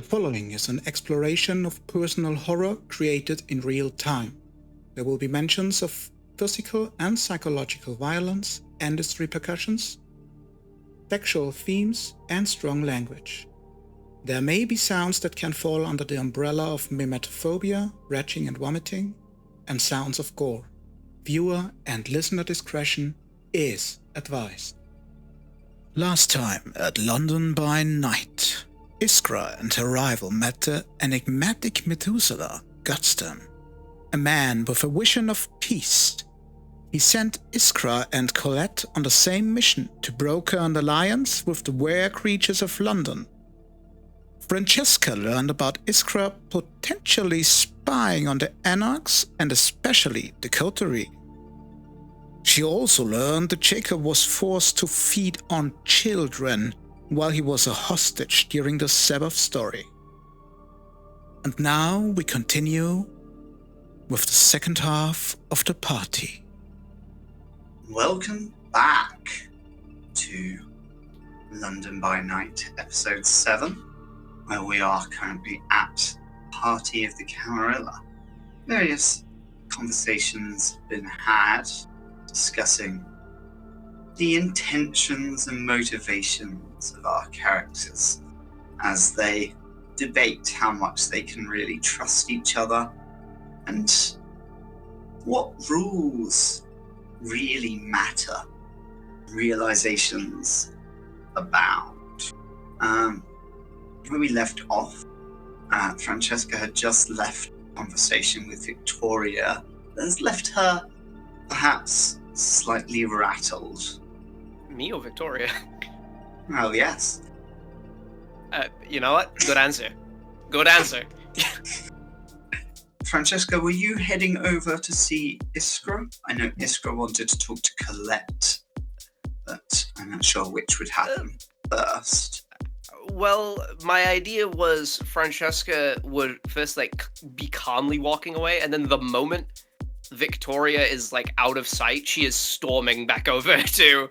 The following is an exploration of personal horror created in real time. There will be mentions of physical and psychological violence and its repercussions, sexual themes, and strong language. There may be sounds that can fall under the umbrella of mimetophobia, retching and vomiting, and sounds of gore. Viewer and listener discretion is advised. Last time at London by Night, Iskra and her rival met the enigmatic Methuselah, Gotsdam, a man with a vision of peace. He sent Iskra and Colette on the same mission to broker an alliance with the were-creatures of London. Francesca learned about Iskra potentially spying on the Anarchs and especially the coterie. She also learned that Jacob was forced to feed on children while he was a hostage during the Sabbath story. And now we continue with the second half of the party. Welcome back to London by Night, episode 7, where we are currently at Party of the Camarilla. Various conversations have been had discussing the intentions and motivations of our characters as they debate how much they can really trust each other and what rules really matter. Realizations abound. When we left off, Francesca had just left a conversation with Victoria that has left her perhaps slightly rattled. Me or Victoria? Well, yes. You know what? Good answer. Good answer. Francesca, were you heading over to see Iskra? I know Iskra wanted to talk to Colette, but I'm not sure which would happen first. Well, my idea was Francesca would first, be calmly walking away, and then the moment Victoria is, out of sight, she is storming back over to,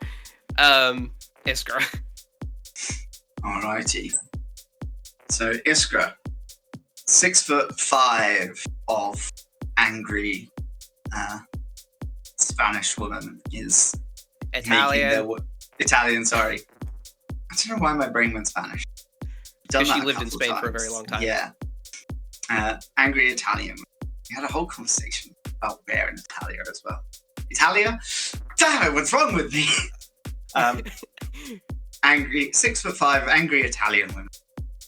Iskra. Alrighty. So, Iskra, 6'5" of angry Spanish woman is Italian, sorry. I don't know why my brain went Spanish. Because she lived in Spain for a very long time. Yeah. Angry Italian. We had a whole conversation about where in Italia as well. Italia? Damn it, what's wrong with me? Angry, 6'5", angry Italian woman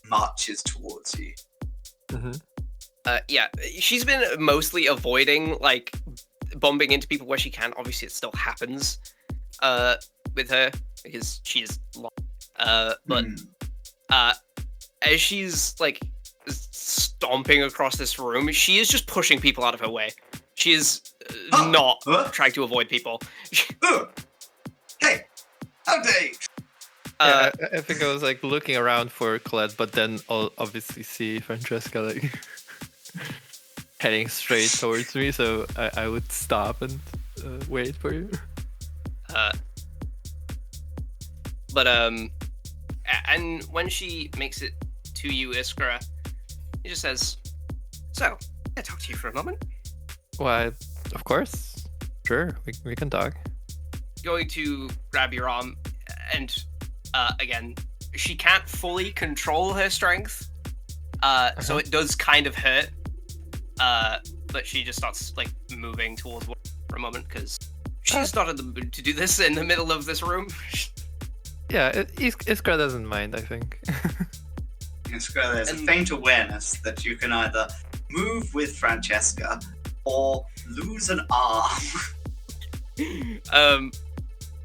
marches towards you. Mm-hmm. Yeah, she's been mostly avoiding, bumping into people where she can. Obviously, it still happens with her, because she's long. But as she's, stomping across this room, she is just pushing people out of her way. She is not trying to avoid people. Hey, how dare you? I think I was looking around for Colette, but then I'll obviously see Francesca heading straight towards me, so I would stop and wait for you. And when she makes it to you, Iskra, he just says, "So, can I talk to you for a moment?" Why, of course. Sure, we can talk. Going to grab your arm, and again, she can't fully control her strength, so it does kind of hurt. But she just starts moving towards for a moment because she's not in the mood to do this in the middle of this room. Yeah, Iskra doesn't mind, I think. Iskra, there's a faint awareness that you can either move with Francesca or lose an arm.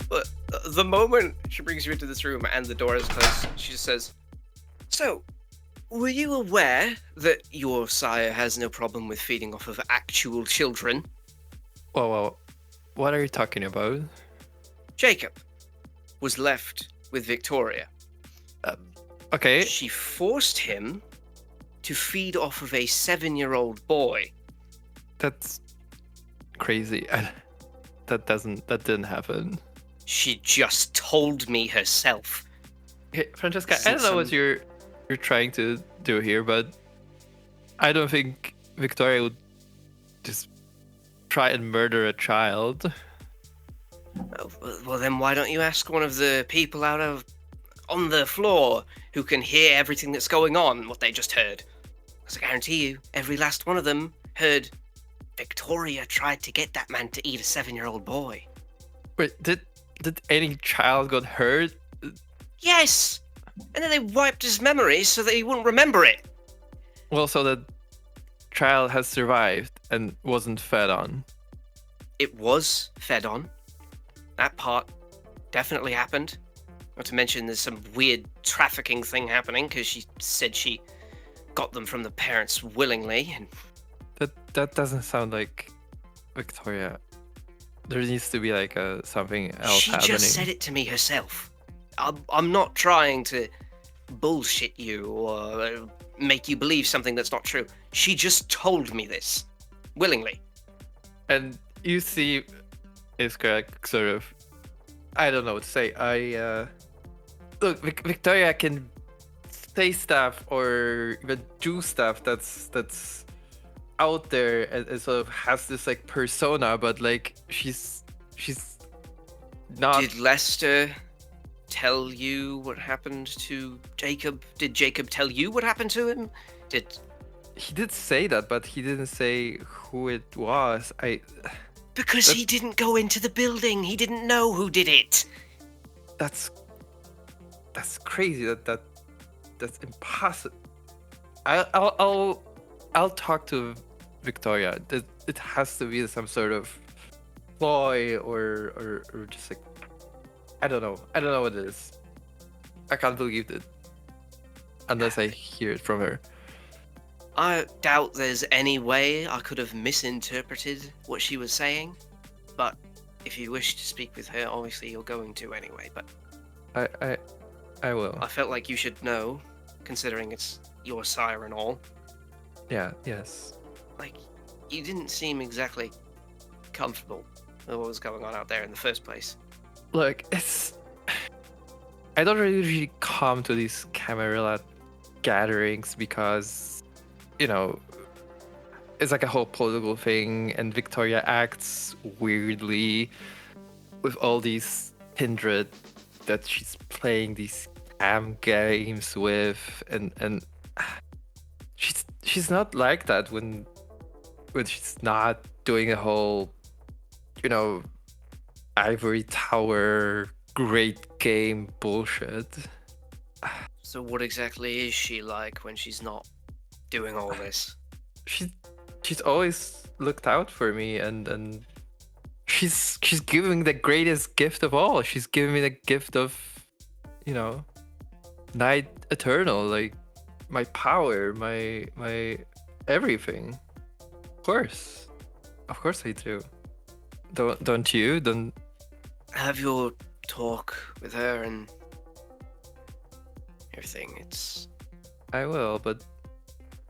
But the moment she brings you into this room and the door is closed, she just says, "So, were you aware that your sire has no problem with feeding off of actual children?" Whoa, what are you talking about? Jacob was left with Victoria. Okay. She forced him to feed off of a 7-year-old boy. That's crazy. That didn't happen. She just told me herself. Hey, Francesca, I don't know what you're you're trying to do here, but I don't think Victoria would just try and murder a child. Well, then why don't you ask one of the people on the floor who can hear everything that's going on, what they just heard? Because I guarantee you, every last one of them heard Victoria tried to get that man to eat a 7-year-old boy. Wait, did any child got hurt? Yes! And then they wiped his memory so that he wouldn't remember it. Well, so that child has survived and wasn't fed on. It was fed on. That part definitely happened. Not to mention there's some weird trafficking thing happening because she said she got them from the parents willingly. And That doesn't sound like Victoria. There needs to be like something else she happening. just said it to me herself. I'm not trying to bullshit you or make you believe something that's not true. She just told me this willingly. And you see Iskra sort of, I don't know what to say. Look, Victoria can say stuff or even do stuff that's out there and sort of has this like persona, but like she's not. Did Lester tell you what happened to Jacob? Did Jacob tell you what happened to him? He did say that, but he didn't say who it was. Because he didn't go into the building. He didn't know who did it. That's crazy. That's impossible. I'll talk to Victoria. It has to be some sort of ploy or just like I don't know what it is. I can't believe it unless I hear it from her. I doubt there's any way I could have misinterpreted what she was saying, but if you wish to speak with her, obviously you're going to anyway, but I will. I felt like you should know, considering it's your sire and all. Yeah, yes. Like, you didn't seem exactly comfortable with what was going on out there in the first place. Look, I don't really come to these Camarilla gatherings because, you know, it's like a whole political thing, and Victoria acts weirdly with all these kindred that she's playing these games with, and she's not like that when she's not doing a whole, you know, ivory tower great game bullshit. So what exactly is she like when she's not doing all this? She's always looked out for me, and she's giving the greatest gift of all. She's giving me the gift of, you know, Night Eternal, like my power, my everything. Of course I do. Don't you? Don't have your talk with her and everything. I will, but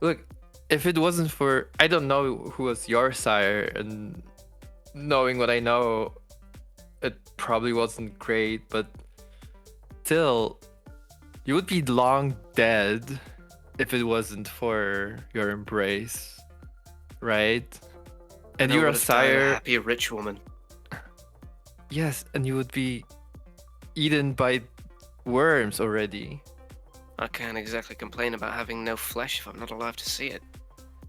look, if it wasn't for, I don't know who was your sire, and knowing what I know, it probably wasn't great, but still, you would be long dead if it wasn't for your embrace, right? And you're a sire. A happy rich woman. Yes, and you would be eaten by worms already. I can't exactly complain about having no flesh if I'm not alive to see it.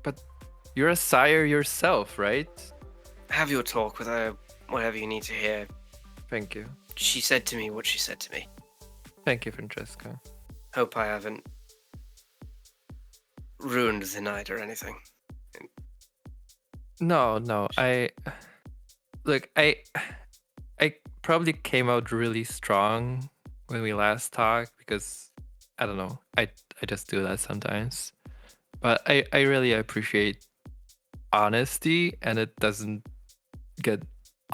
But you're a sire yourself, right? Have your talk with her, whatever you need to hear. Thank you. She said to me what she said to me. Thank you, Francesca. Hope I haven't ruined the night or anything. No. I probably came out really strong when we last talked because I don't know. I just do that sometimes. But I really appreciate honesty, and it doesn't get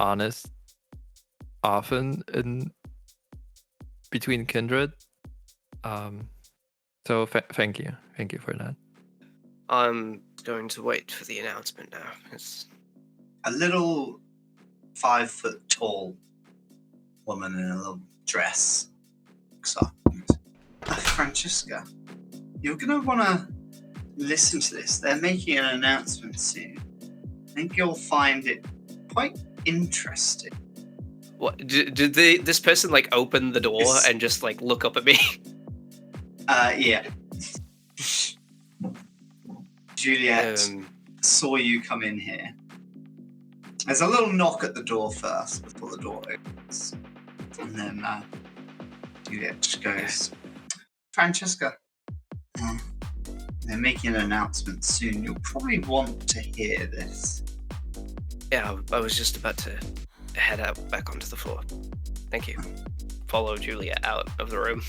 honest often in between kindred. So thank you for that. I'm going to wait for the announcement now. It's a little 5 foot tall woman in a little dress looks up. Francesca, you're going to want to listen to this. They're making an announcement soon. I think you'll find it quite interesting. What did this person like open the door and just like look up at me? Yeah. Juliet saw you come in here. There's a little knock at the door first before the door opens. And then Juliet just goes, Francesca, they're making an announcement soon. You'll probably want to hear this. Yeah, I was just about to head out back onto the floor. Thank you. Follow Juliet out of the room.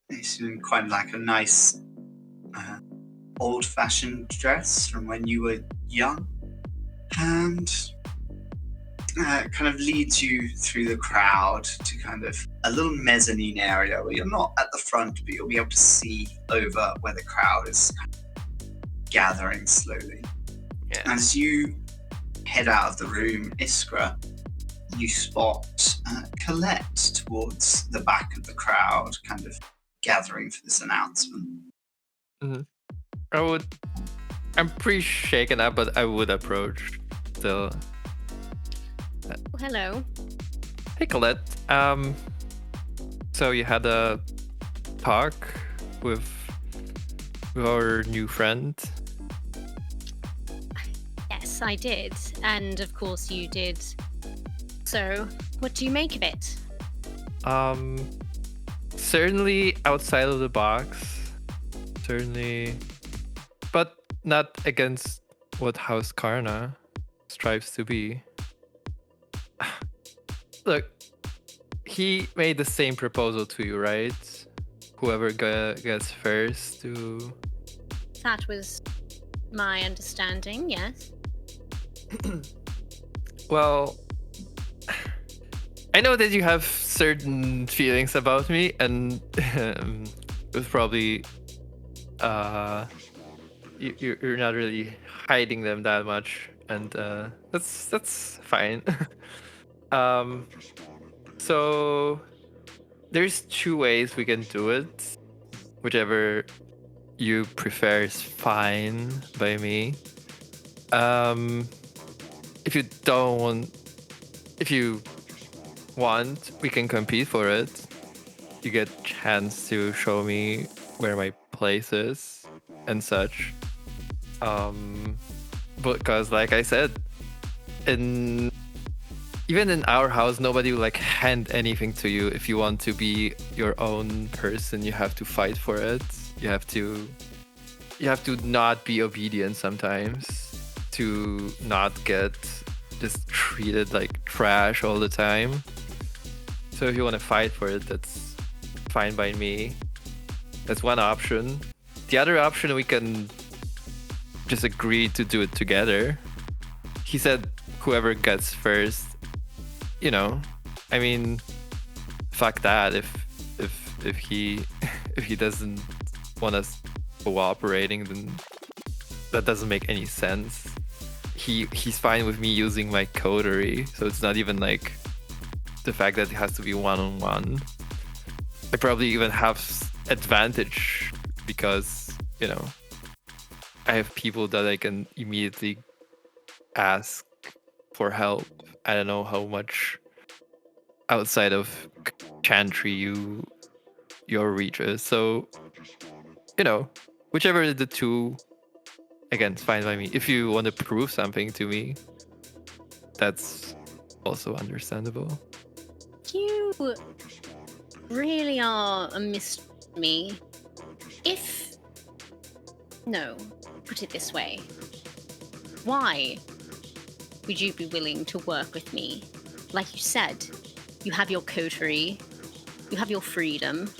It's quite like a nice old-fashioned dress from when you were young, and kind of leads you through the crowd to kind of a little mezzanine area where you're not at the front, but you'll be able to see over where the crowd is gathering slowly. Yeah. As you head out of the room, Iskra, you spot Colette towards the back of the crowd, kind of gathering for this announcement. Mm-hmm. I'm pretty shaken up, but I would approach still. Hello. Hey, Colette. So you had a talk with our new friend? Yes, I did. And of course you did. So, what do you make of it? Certainly outside of the box. Certainly. But not against what House Karna strives to be. Look, he made the same proposal to you, right? Whoever gets first to... That was my understanding, yes. Well, I know that you have certain feelings about me, and it was probably... You're not really hiding them that much, and that's fine. So there's two ways we can do it. Whichever you prefer is fine by me. If you want, we can compete for it. You get a chance to show me where my place is and such. Because like I said, even in our house, nobody will like hand anything to you. If you want to be your own person, you have to fight for it. You have to not be obedient sometimes, to not get just treated like trash all the time. So if you want to fight for it, that's fine by me. That's one option. The other option, we can just agree to do it together. He said whoever gets first, you know, I mean, fuck that. If he doesn't want us cooperating, then that doesn't make any sense. He's fine with me using my coterie, so it's not even like the fact that it has to be one-on-one. I probably even have advantage because, you know, I have people that I can immediately ask for help. I don't know how much outside of Chantry your reach is. So, you know, whichever of the two, again, it's fine by me. If you want to prove something to me, that's also understandable. You really are a mystery to me. No, put it this way. Why would you be willing to work with me? Like you said, you have your coterie, you have your freedom.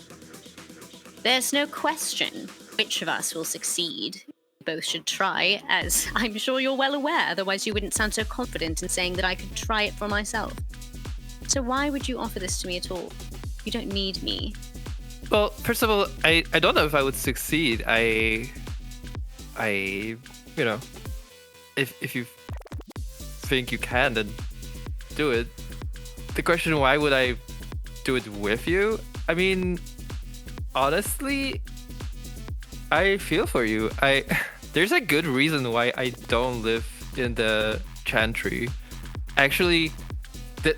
There's no question which of us will succeed. We both should try, as I'm sure you're well aware, otherwise you wouldn't sound so confident in saying that I could try it for myself. So why would you offer this to me at all? You don't need me. Well, first of all, I don't know if I would succeed. I you know, if you think you can, then do it. The question, why would I do it with you. I mean, honestly, I feel for you. There's a good reason why I don't live in the Chantry. Actually, the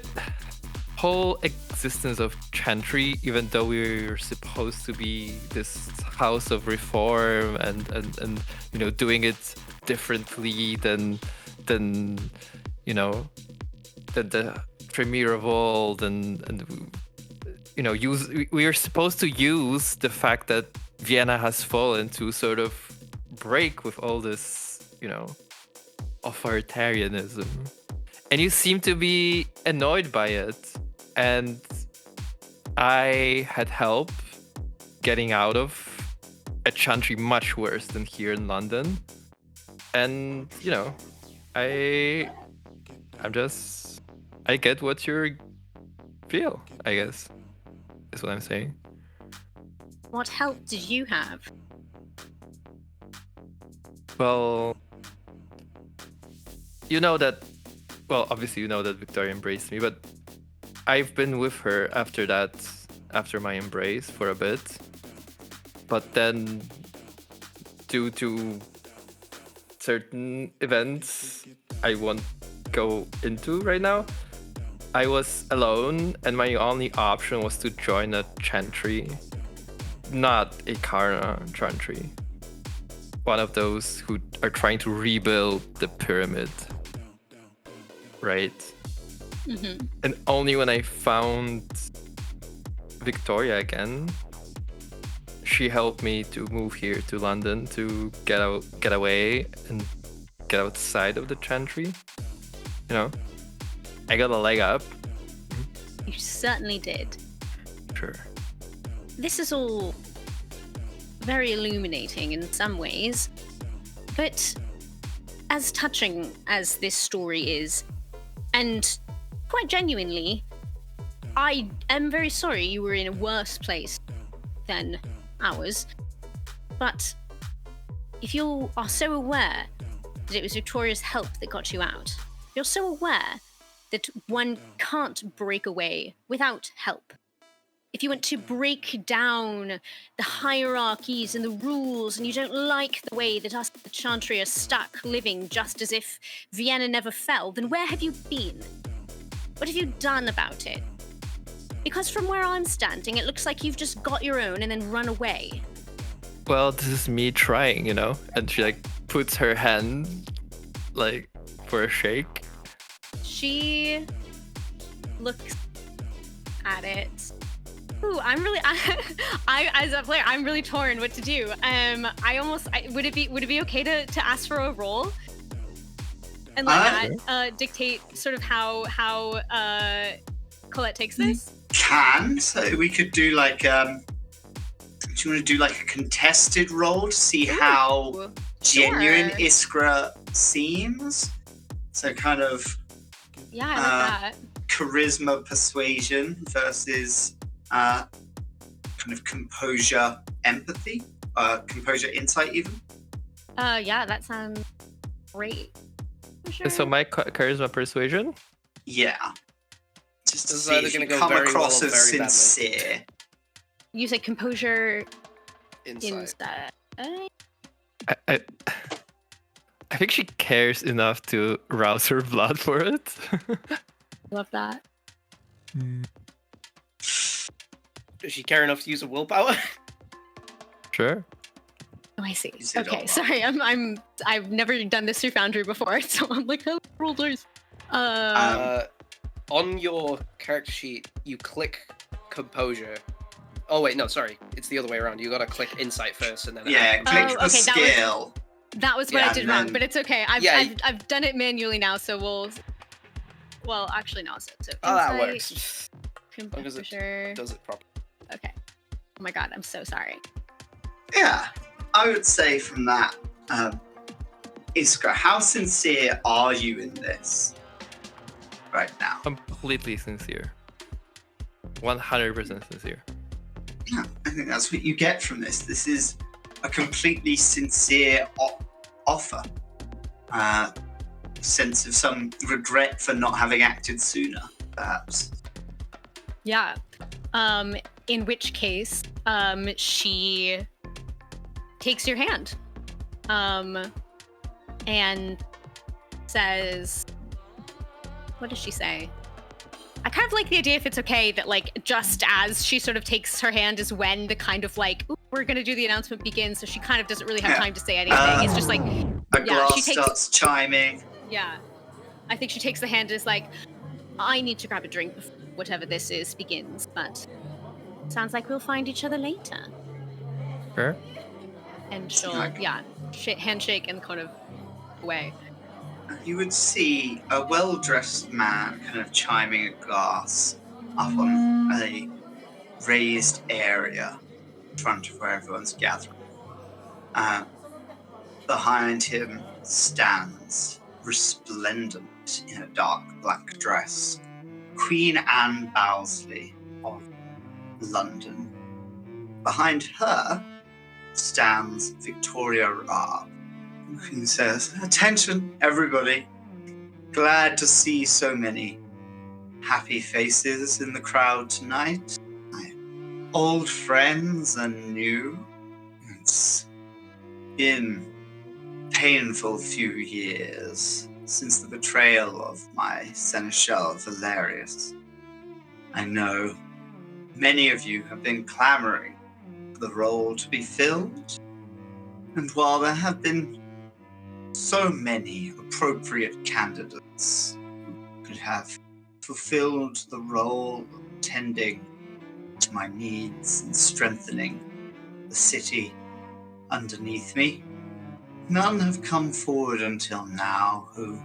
whole existence of Chantry, even though we're supposed to be this house of reform and you know, doing it differently than you know, than the Tremere of old, and you know, we are supposed to use the fact that Vienna has fallen to sort of break with all this, you know, authoritarianism. And you seem to be annoyed by it. And I had help getting out of a Chantry much worse than here in London. And, you know, I get what you feel, I guess, is what I'm saying. What help did you have? Well, you know that, well, obviously you know that Victoria embraced me, but I've been with her after that, after my embrace for a bit. But then, due to certain events I won't go into right now, I was alone, and my only option was to join a Chantry, not a Karna Chantry. One of those who are trying to rebuild the pyramid, right? Mm-hmm. And only when I found Victoria again, she helped me to move here to London to get away and get outside of the Chantry. You know, I got a leg up. You certainly did. Sure. This is all very illuminating in some ways, but as touching as this story is, and quite genuinely, I am very sorry you were in a worse place than ours, but if you are so aware that it was Victoria's help that got you out, you're so aware that one can't break away without help. If you want to break down the hierarchies and the rules, and you don't like the way that us, the Chantry, are stuck living just as if Vienna never fell, then where have you been? What have you done about it? Because from where I'm standing, it looks like you've just got your own and then run away. Well, this is me trying, you know? And she, like, puts her hand, like, for a shake. She looks at it. Ooh, I'm really, I as a player, I'm really torn what to do. Would it be okay to ask for a roll and let that dictate sort of how Colette takes this? So we could do like do you want to do like a contested roll to see how genuine Iskra seems? So kind of I like that. Charisma persuasion versus kind of composure empathy, composure insight even. That sounds great. Sure. So my charisma persuasion? Yeah. Just to This is see either if you gonna go come very well across or as very badly. sincere. You say composure Insight. inside. I think she cares enough to rouse her blood for it. Love that. Does she care enough to use a willpower? Sure. Oh, I see. Is it Okay, all sorry. I've never done this through Foundry before, so I'm like, oh, roll dice. On your character sheet, you click composure. Oh wait, no, sorry. It's the other way around. You gotta click insight first, and then Yeah, click the okay, skill. That was what Yeah, I did and wrong, then- but it's okay. I've done it manually now, so we'll. Well, actually, no. So that insight, works. As long as it composure. does it properly. Okay. Oh my god, I'm so sorry. Yeah, I would say from that, Iskra, how sincere are you in this right now? Completely sincere. 100% sincere. Yeah, I think that's what you get from this. This is a completely sincere offer. Sense of some regret for not having acted sooner, perhaps. Yeah. In which case, she takes your hand, and says, what does she say? I kind of like the idea, if it's okay, that like just as she sort of takes her hand is when the kind of like, "Ooh, we're gonna do the announcement" begins, so she kind of doesn't really have time to say anything. It's just like, A glass starts chiming. yeah. I think she takes the hand and is like, I need to grab a drink before whatever this is begins, but sounds like we'll find each other later. Sure. And she'll, handshake and kind of away. You would see a well-dressed man kind of chiming a glass up on a raised area in front of where everyone's gathering. Behind him stands, resplendent in a dark black dress, Queen Anne Bowsley of London. Behind her stands Victoria Raab, who says, "Attention, everybody. Glad to see so many happy faces in the crowd tonight. My old friends and new. It's been painful few years since the betrayal of my Seneschal Valerius. I know many of you have been clamoring for the role to be filled, and while there have been so many appropriate candidates who could have fulfilled the role of tending to my needs and strengthening the city underneath me, none have come forward until now who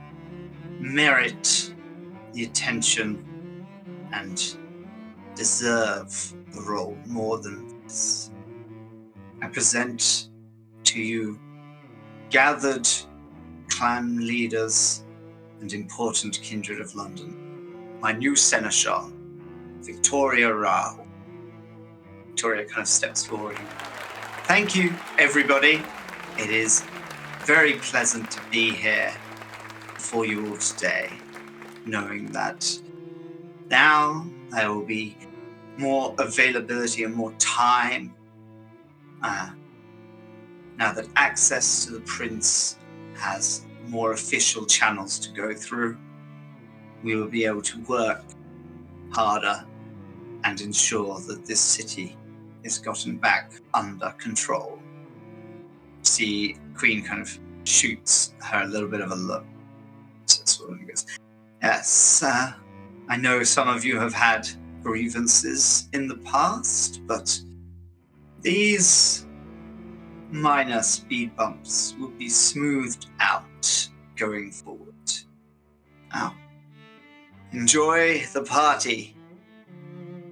merit the attention and deserve the role more than this. I present to you gathered clan leaders and important kindred of London, my new seneschal, Victoria Raab." Victoria kind of steps forward. "Thank you, everybody. It is very pleasant to be here for you all today, knowing that now there will be more availability and more time. Now that access to the prince has more official channels to go through, we will be able to work harder and ensure that this city is gotten back under control." See, Queen kind of shoots her a little bit of a look. So he goes, "Yes, I know some of you have had grievances in the past, but these minor speed bumps will be smoothed out going forward. Now, enjoy the party.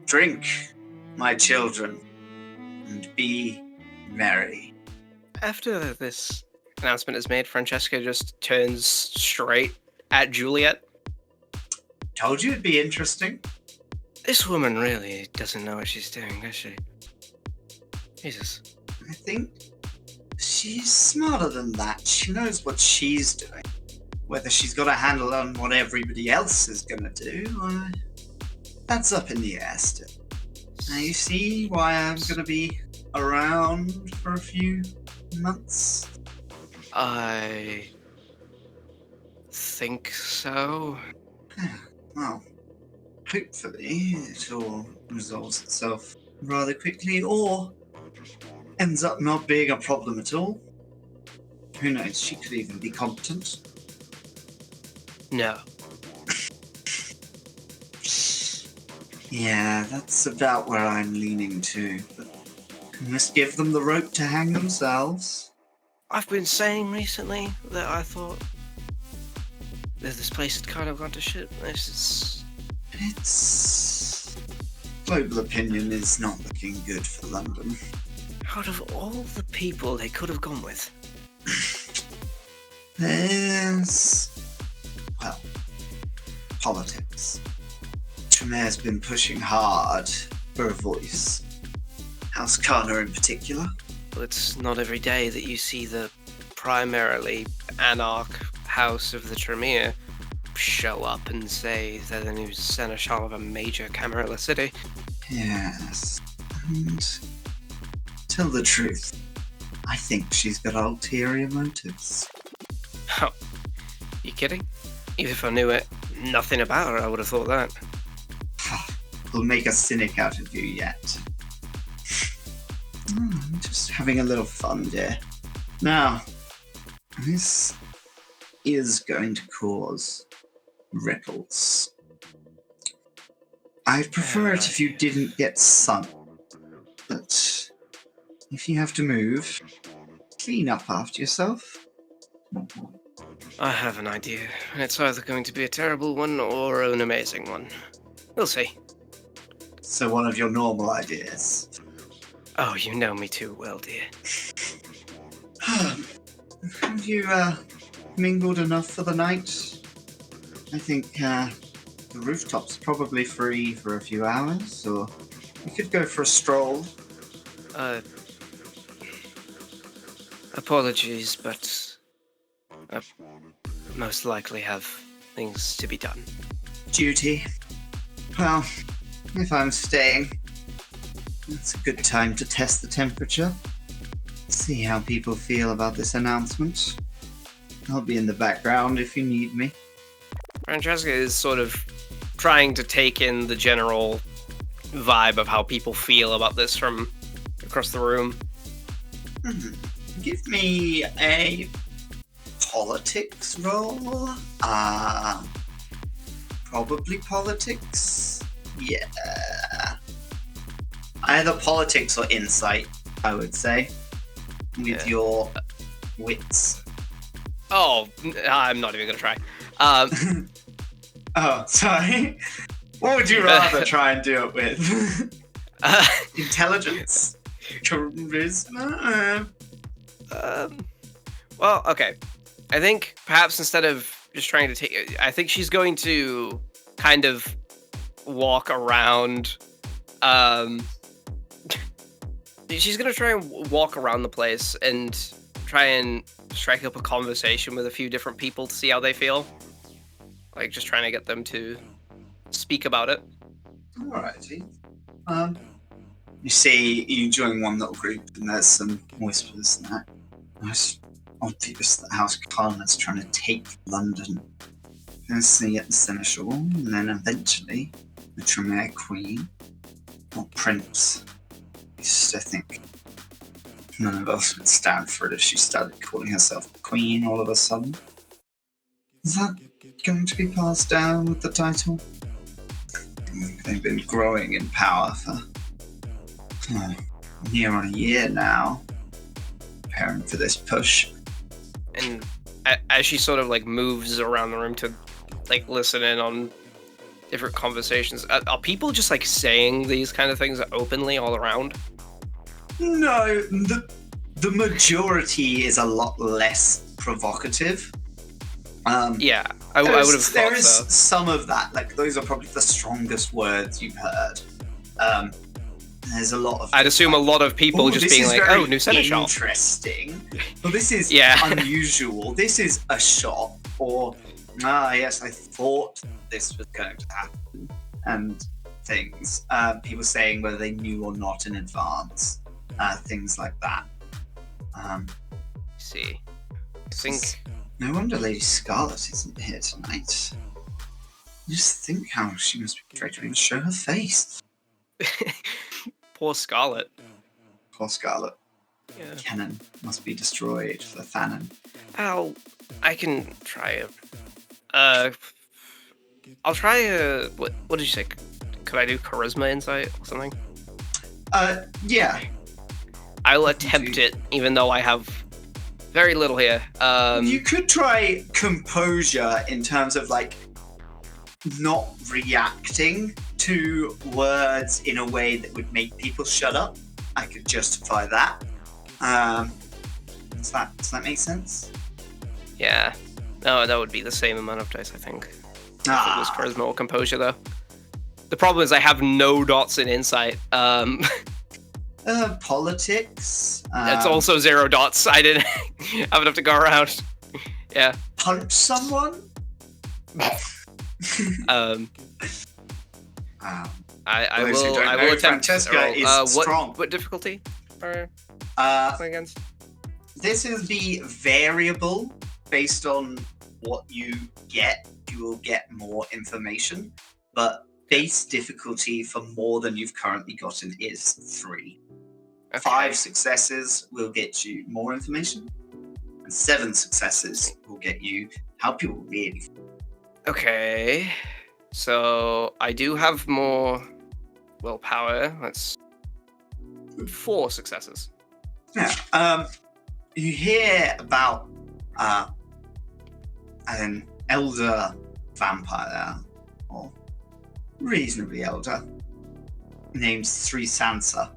Drink, my children, and be merry." After this announcement is made, Francesca just turns straight at Juliet. "Told you it'd be interesting." This woman really doesn't know what she's doing, does she? Jesus. I think she's smarter than that. She knows what she's doing. Whether she's got a handle on what everybody else is going to do, that's up in the air still. Now you see why I'm going to be around for a few months? I think so. Well, hopefully it all resolves itself rather quickly, or ends up not being a problem at all. Who knows, she could even be competent. No. Yeah, that's about where I'm leaning to, but we must give them the rope to hang themselves. I've been saying recently that I thought that this place had kind of gone to shit. It's... global opinion is not looking good for London. Out of all the people they could have gone with. There's... well, politics. Tremere's been pushing hard for a voice. House Kana in particular. Well, it's not every day that you see the primarily anarch house of the Tremere show up and say they're the new seneschal of a major Camarilla city. Yes. And tell the truth, I think she's got ulterior motives. Oh, you kidding? Even if I knew nothing about her, I would have thought that. We'll make a cynic out of you yet. I'm just having a little fun, dear. Now, this is going to cause ripples. I'd prefer it if you didn't get sunk, but if you have to move, clean up after yourself. I have an idea, and it's either going to be a terrible one or an amazing one. We'll see. So one of your normal ideas. Oh, you know me too well, dear. Have you mingled enough for the night? I think the rooftop's probably free for a few hours, or we could go for a stroll. Apologies, but I most likely have things to be done. Duty. Well, if I'm staying, it's a good time to test the temperature. See how people feel about this announcement. I'll be in the background if you need me. Francesca is sort of trying to take in the general vibe of how people feel about this from across the room. Give me a politics roll. Probably politics. Yeah. Either politics or insight, I would say. With your wits. Oh, I'm not even gonna try. Oh, sorry. What would you rather try and do it with? Intelligence? Charisma? Well, okay. I think perhaps instead of just trying to take... I think she's going to kind of walk around... she's going to try and walk around the place and try and strike up a conversation with a few different people to see how they feel. Like, just trying to get them to speak about it. Alrighty. You see, you join one little group and there's some whispers and that. It's obvious that House Khan is trying to take London. Firstly at the Seneschal, and then eventually the Tremere Queen, or Prince. I think none of us would stand for it if she started calling herself Queen all of a sudden. Is that going to be passed down with the title? They've been growing in power for near on a year now, preparing for this push. And as she sort of like moves around the room to like listen in on different conversations, are people just like saying these kind of things openly all around? No, the majority is a lot less provocative. Yeah, I would have thought there is so. some of that. Like those are probably the strongest words you've heard. There's a lot of. I'd assume a lot of people just being like, "Oh, new Seneschal. Interesting." Well, this is Yeah. unusual. This is a shot, or yes, I thought this was going to happen, and things. People saying whether they knew or not in advance, things like that. See, I think. No wonder Lady Scarlet isn't here tonight. Just think how she must be afraid to even show her face. Poor Scarlet. Poor Scarlet. Yeah. Cannon must be destroyed for Fanon. I can try it. I'll try a... What did you say? Could I do charisma insight or something? Yeah. I'll attempt it, even though I have very little here. You could try composure in terms of, like, not reacting to words in a way that would make people shut up. I could justify that. Does that make sense? Yeah. No, that would be the same amount of dice, I think. If it was charisma or composure, though. The problem is I have no dots in insight. Politics. It's also 0 dots. I didn't have enough to go around. Yeah. Punch someone? I I Those who will. don't I know, will attempt. Francesca is strong. What difficulty are Uh, playing against? This is the variable based on what you get. You will get more information, but base difficulty for more than you've currently gotten is 3. Okay. 5 successes will get you more information, and 7 successes will get you help you really. Okay. So I do have more willpower. That's 4 successes. Yeah. You hear about an elder vampire, or reasonably elder, named Sansa,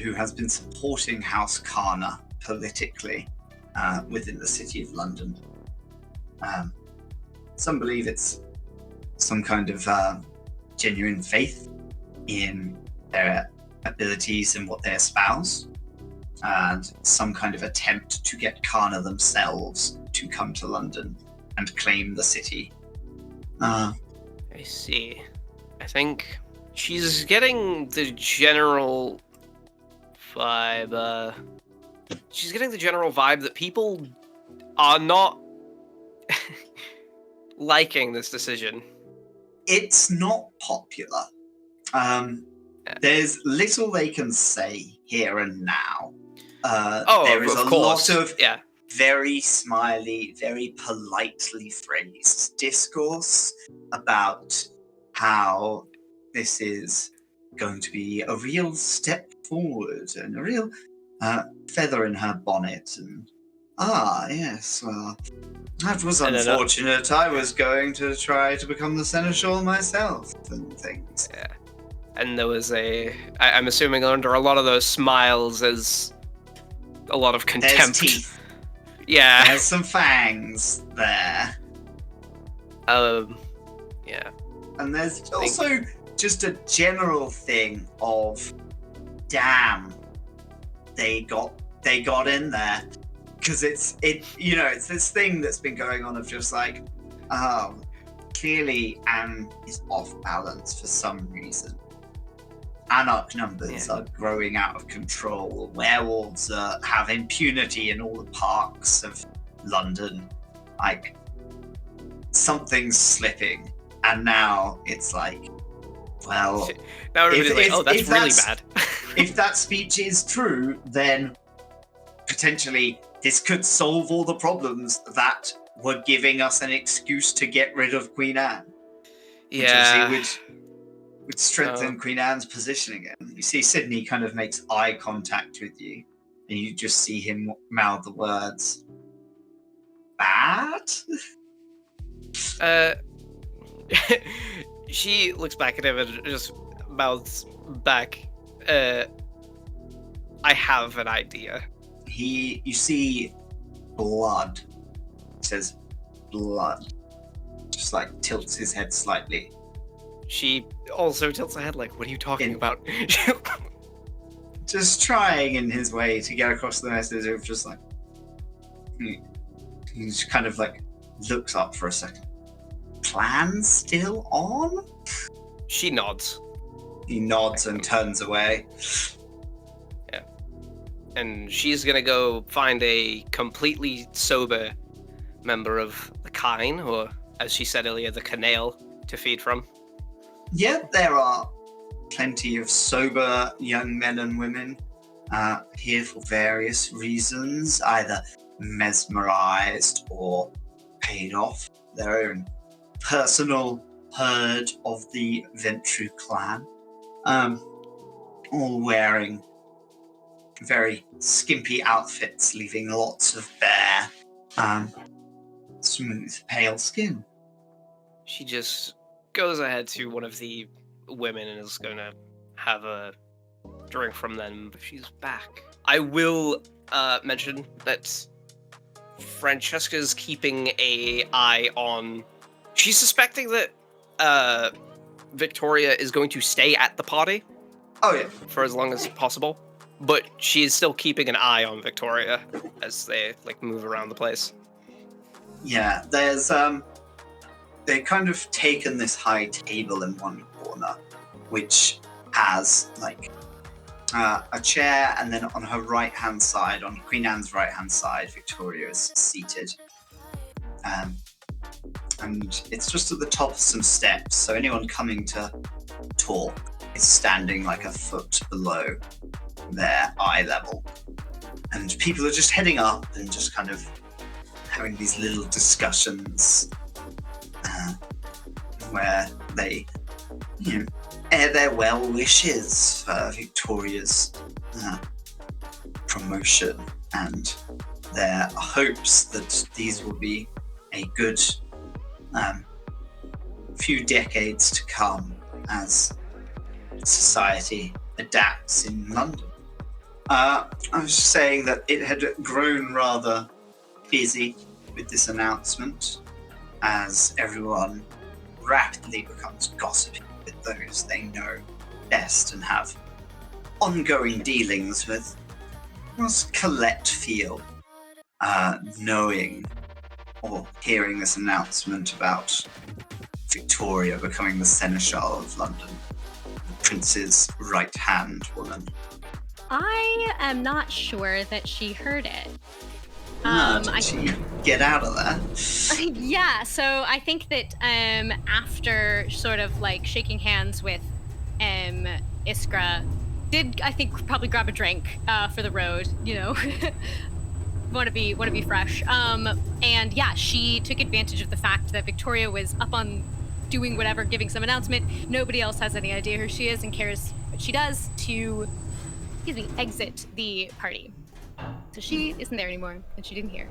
who has been supporting House Karna politically within the city of London. Some believe it's some kind of genuine faith in their abilities and what they espouse, and some kind of attempt to get Karna themselves to come to London and claim the city. I see. I think she's getting the general vibe. She's getting the general vibe that people are not liking this decision. It's not popular. There's little they can say here and now. There is of a course. lot of Yeah. very smiley, very politely phrased discourse about how this is going to be a real step forward and a real feather in her bonnet. And yes, well, that was And then, unfortunate. I was going to try to become the seneschal myself and things. Yeah. And there was I'm assuming under a lot of those smiles there's a lot of There's contempt. teeth. Yeah. There's some fangs there. Yeah. And there's also just a general thing of, damn, they got in there, because it's this thing that's been going on of just like, clearly Anne is off balance for some reason. Anarch numbers are growing out of control. Werewolves have impunity in all the parks of London. Like, something's slipping. And now it's like, well, now everybody's like, that's really bad. If that speech is true, then potentially this could solve all the problems that were giving us an excuse to get rid of Queen Anne. Yeah. Which would strengthen Queen Anne's position again. You see Sydney kind of makes eye contact with you, and you just see him mouth the words, bad? She looks back at him and just mouths back, I have an idea. You see blood. It says blood. Just like tilts his head slightly. She also tilts her head like, what are you talking about? Just trying in his way to get across the message of just like, he just kind of like looks up for a second. Plan still on? She nods. He nods and turns away. Yeah. And she's gonna go find a completely sober member of the Kine, or as she said earlier, the Canale, to feed from. Yeah, there are plenty of sober young men and women here for various reasons, either mesmerized or paid off their own personal herd of the Ventru clan, all wearing very skimpy outfits, leaving lots of bare, smooth, pale skin. She just goes ahead to one of the women and is going to have a drink from them, but she's back. I will mention that Francesca's keeping an eye on... She's suspecting that Victoria is going to stay at the party. Oh, yeah. For as long as possible. But she is still keeping an eye on Victoria as they move around the place. Yeah, there's... They've kind of taken this high table in one corner, which has like a chair, and then on her right-hand side, on Queen Anne's right-hand side, Victoria is seated. And it's just at the top of some steps, so anyone coming to talk is standing like a foot below their eye level. And people are just heading up and just kind of having these little discussions where they, air their well wishes for Victoria's promotion and their hopes that these will be a good few decades to come as society adapts in London. I was just saying that it had grown rather busy with this announcement as everyone rapidly becomes gossipy with those they know best and have ongoing dealings with. How does Colette feel knowing or hearing this announcement about Victoria becoming the Seneschal of London, the Prince's right-hand woman? I am not sure that she heard it. Did she get out of there? Yeah, so I think that after sort of like shaking hands with Iskra, did I think probably grab a drink for the road, want to be fresh. And yeah, she took advantage of the fact that Victoria was up on doing whatever, giving some announcement. Nobody else has any idea who she is and cares what she does to, exit the party. So she isn't there anymore, and she didn't hear.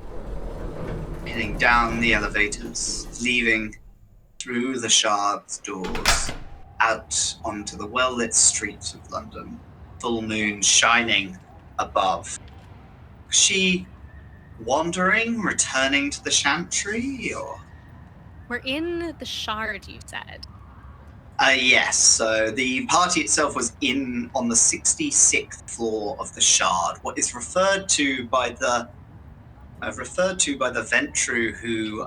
Heading down the elevators, leaving through the Shard's doors, out onto the well-lit streets of London, full moon shining above. Was she wandering, returning to the Chantry, or? We're in the Shard, you said. Yes, so the party itself was on the 66th floor of the Shard, what is referred to by the Ventru who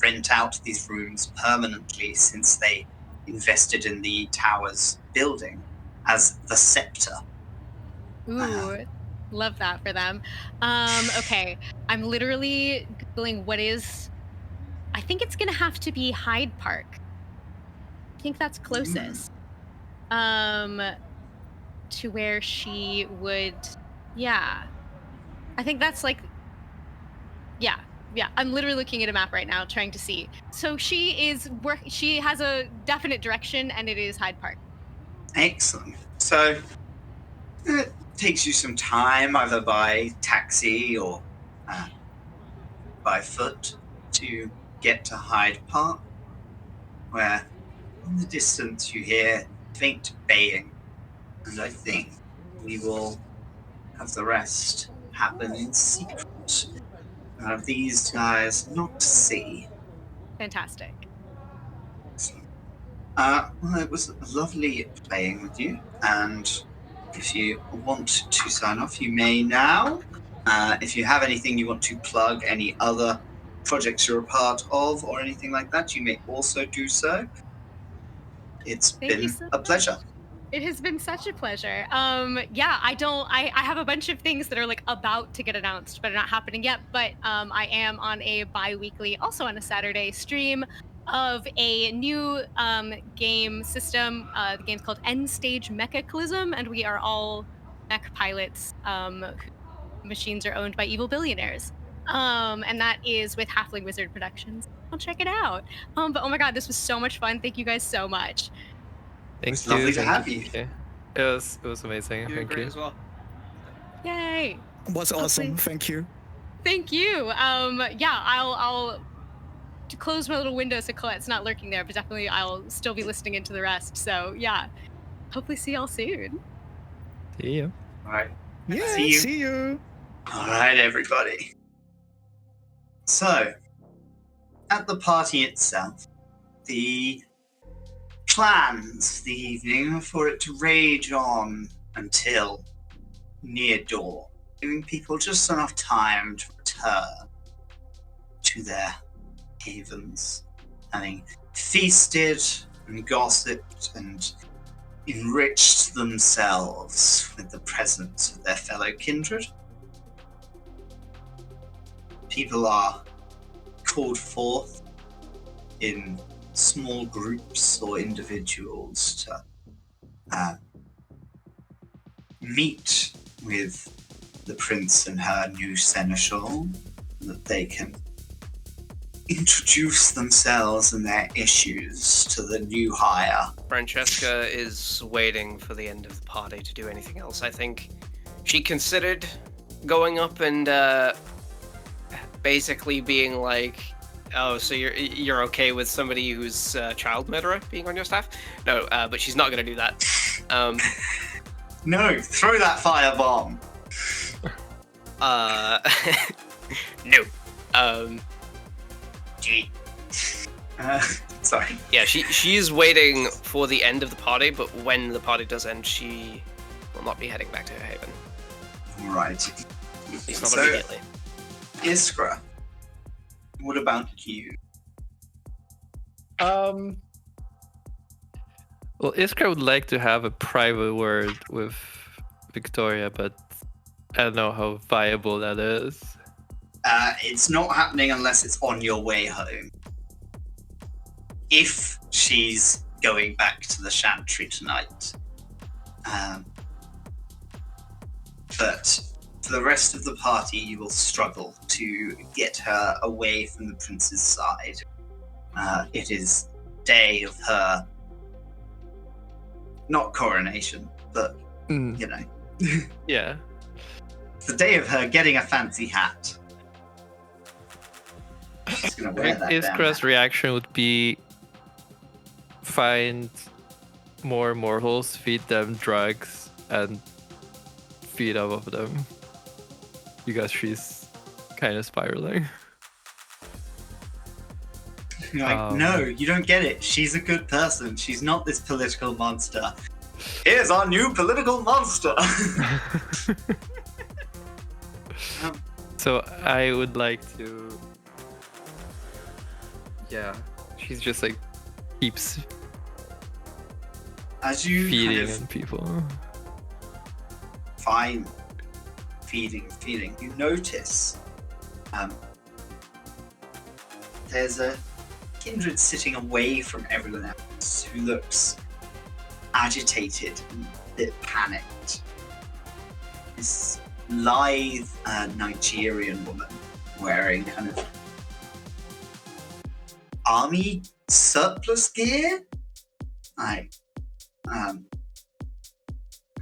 rent out these rooms permanently since they invested in the tower's building as the Scepter. Ooh, love that for them. Okay, I'm literally Googling what is... I think it's gonna have to be Hyde Park. I think that's closest. To where she would... Yeah. I think that's like... Yeah. I'm literally looking at a map right now, trying to see. So she has a definite direction, and it is Hyde Park. Excellent. So it takes you some time, either by taxi or by foot, to get to Hyde Park, where in the distance you hear faint baying, and I think we will have the rest happen in secret. These guys not to see. Fantastic. Well, it was lovely playing with you, and if you want to sign off, you may now. If you have anything you want to plug, any other projects you're a part of, or anything like that, you may also do so. It's been a pleasure. It has been such a pleasure. I have a bunch of things that are like about to get announced, but are not happening yet. But I am on a bi-weekly, also on a Saturday stream of a new game system. The game's called End Stage Mechaclysm, and we are all mech pilots whose machines are owned by evil billionaires. And that is with Halfling Wizard Productions. I'll check it out. But oh my god, this was so much fun. Thank you guys so much. It's lovely to have you. Yeah. It was amazing. You were Thank great you. as well. Yay. Was awesome. Thank you. Thank you. I'll close my little window so Colette's not lurking there, but definitely I'll still be listening into the rest. So yeah, hopefully see y'all soon. See you. All right. Yeah, See you. All right, everybody. So, at the party itself, the plans the evening for it to rage on until near dawn, giving people just enough time to return to their havens, having feasted and gossiped and enriched themselves with the presence of their fellow kindred. People are called forth in small groups or individuals to meet with the prince and her new seneschal, that they can introduce themselves and their issues to the new hire. Francesca is waiting for the end of the party to do anything else. I think she considered going up and basically being like, "Oh, so you're okay with somebody who's a child murderer being on your staff?" No, but she's not going to do that. No, throw that firebomb. No. Gee. Sorry. Yeah, she's waiting for the end of the party, but when the party does end, she will not be heading back to her haven. Right. At least not So- immediately. Iskra, what about you? Well, Iskra would like to have a private word with Victoria, but I don't know how viable that is. It's not happening unless it's on your way home. If she's going back to the Chantry tonight. But for the rest of the party, you will struggle to get her away from the prince's side. It is day of her, not coronation, but, you know, Yeah. the day of her getting a fancy hat. She's gonna I wear think that damn Iskra's hat. reaction would be find more mortals, feed them drugs, and feed off of them. Because she's kind of spiraling. You're like, no, you don't get it. She's a good person. She's not this political monster. Here's our new political monster. So I would like to. Yeah, she's just like keeps As you feeding kind of on people. find feeding, you notice there's a kindred sitting away from everyone else who looks agitated and a bit panicked. This lithe Nigerian woman wearing kind of army surplus gear.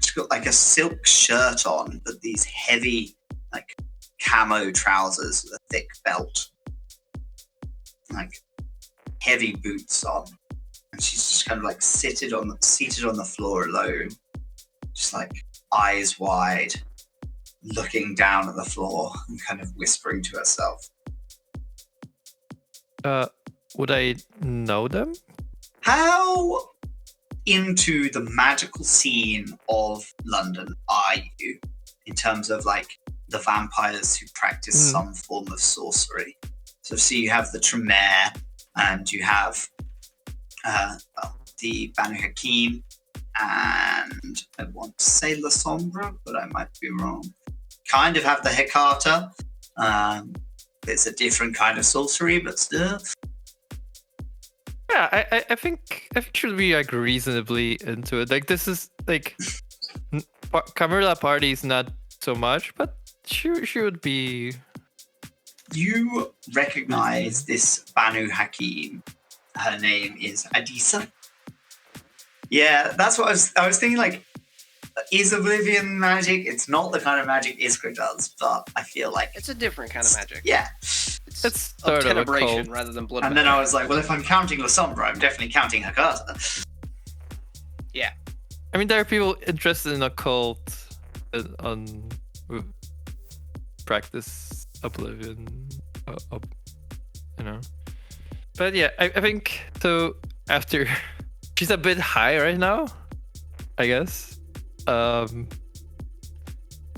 She's got like a silk shirt on, but these heavy like camo trousers with a thick belt, like heavy boots on, and she's just kind of like seated on the floor alone, just like eyes wide, looking down at the floor and kind of whispering to herself. Would I know them? How into the magical scene of London are you in terms of like the vampires who practice some form of sorcery? So you have the Tremere, and you have the Banu Hakim, and I want to say La Sombra, but I might be wrong. Kind of have the Hecata. It's a different kind of sorcery, but still. Yeah, I think should be like reasonably into it. Like this is like Camarilla party is not so much, but she would be. You recognize this Banu Hakim. Her name is Adisa. Yeah, that's what I was thinking. Like, is Oblivion magic? It's not the kind of magic Iskra does, but I feel like It's a different kind of magic. yeah. It's Of sort of a tenebration cult. rather than blood. And then I was like, well, if I'm counting La Sombra, I'm definitely counting Hecata. Yeah. I mean, there are people interested in occult on practice Oblivion, you know. But yeah, I think so. After she's a bit high right now, I guess. I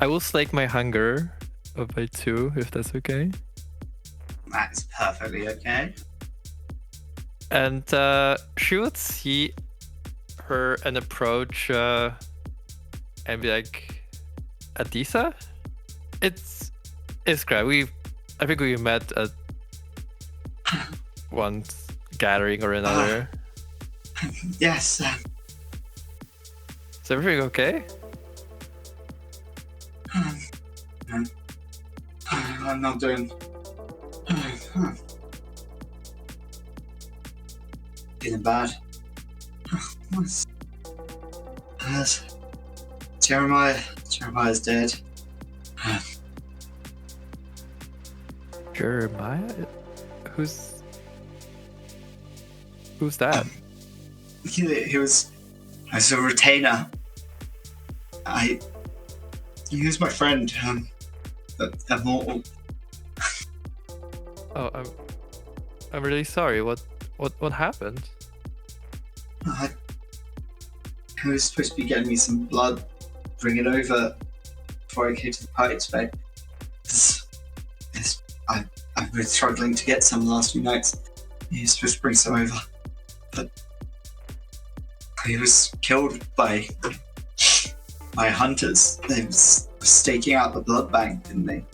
will slake my hunger by 2, if that's okay. That is perfectly okay. And she would see her an approach and be like, Adisa? It's Iskra. I think we met at one gathering or another. Yes. Is everything okay? I'm not doing. Feeling bad. Jeremiah's dead. Jeremiah? Who's that? He was a retainer. He was my friend, immortal. Oh, I'm really sorry. What happened? He was supposed to be getting me some blood, bring it over before I came to the party today. I've been struggling to get some the last few nights. He was supposed to bring some over, but he was killed by hunters. They were staking out the blood bank, didn't they?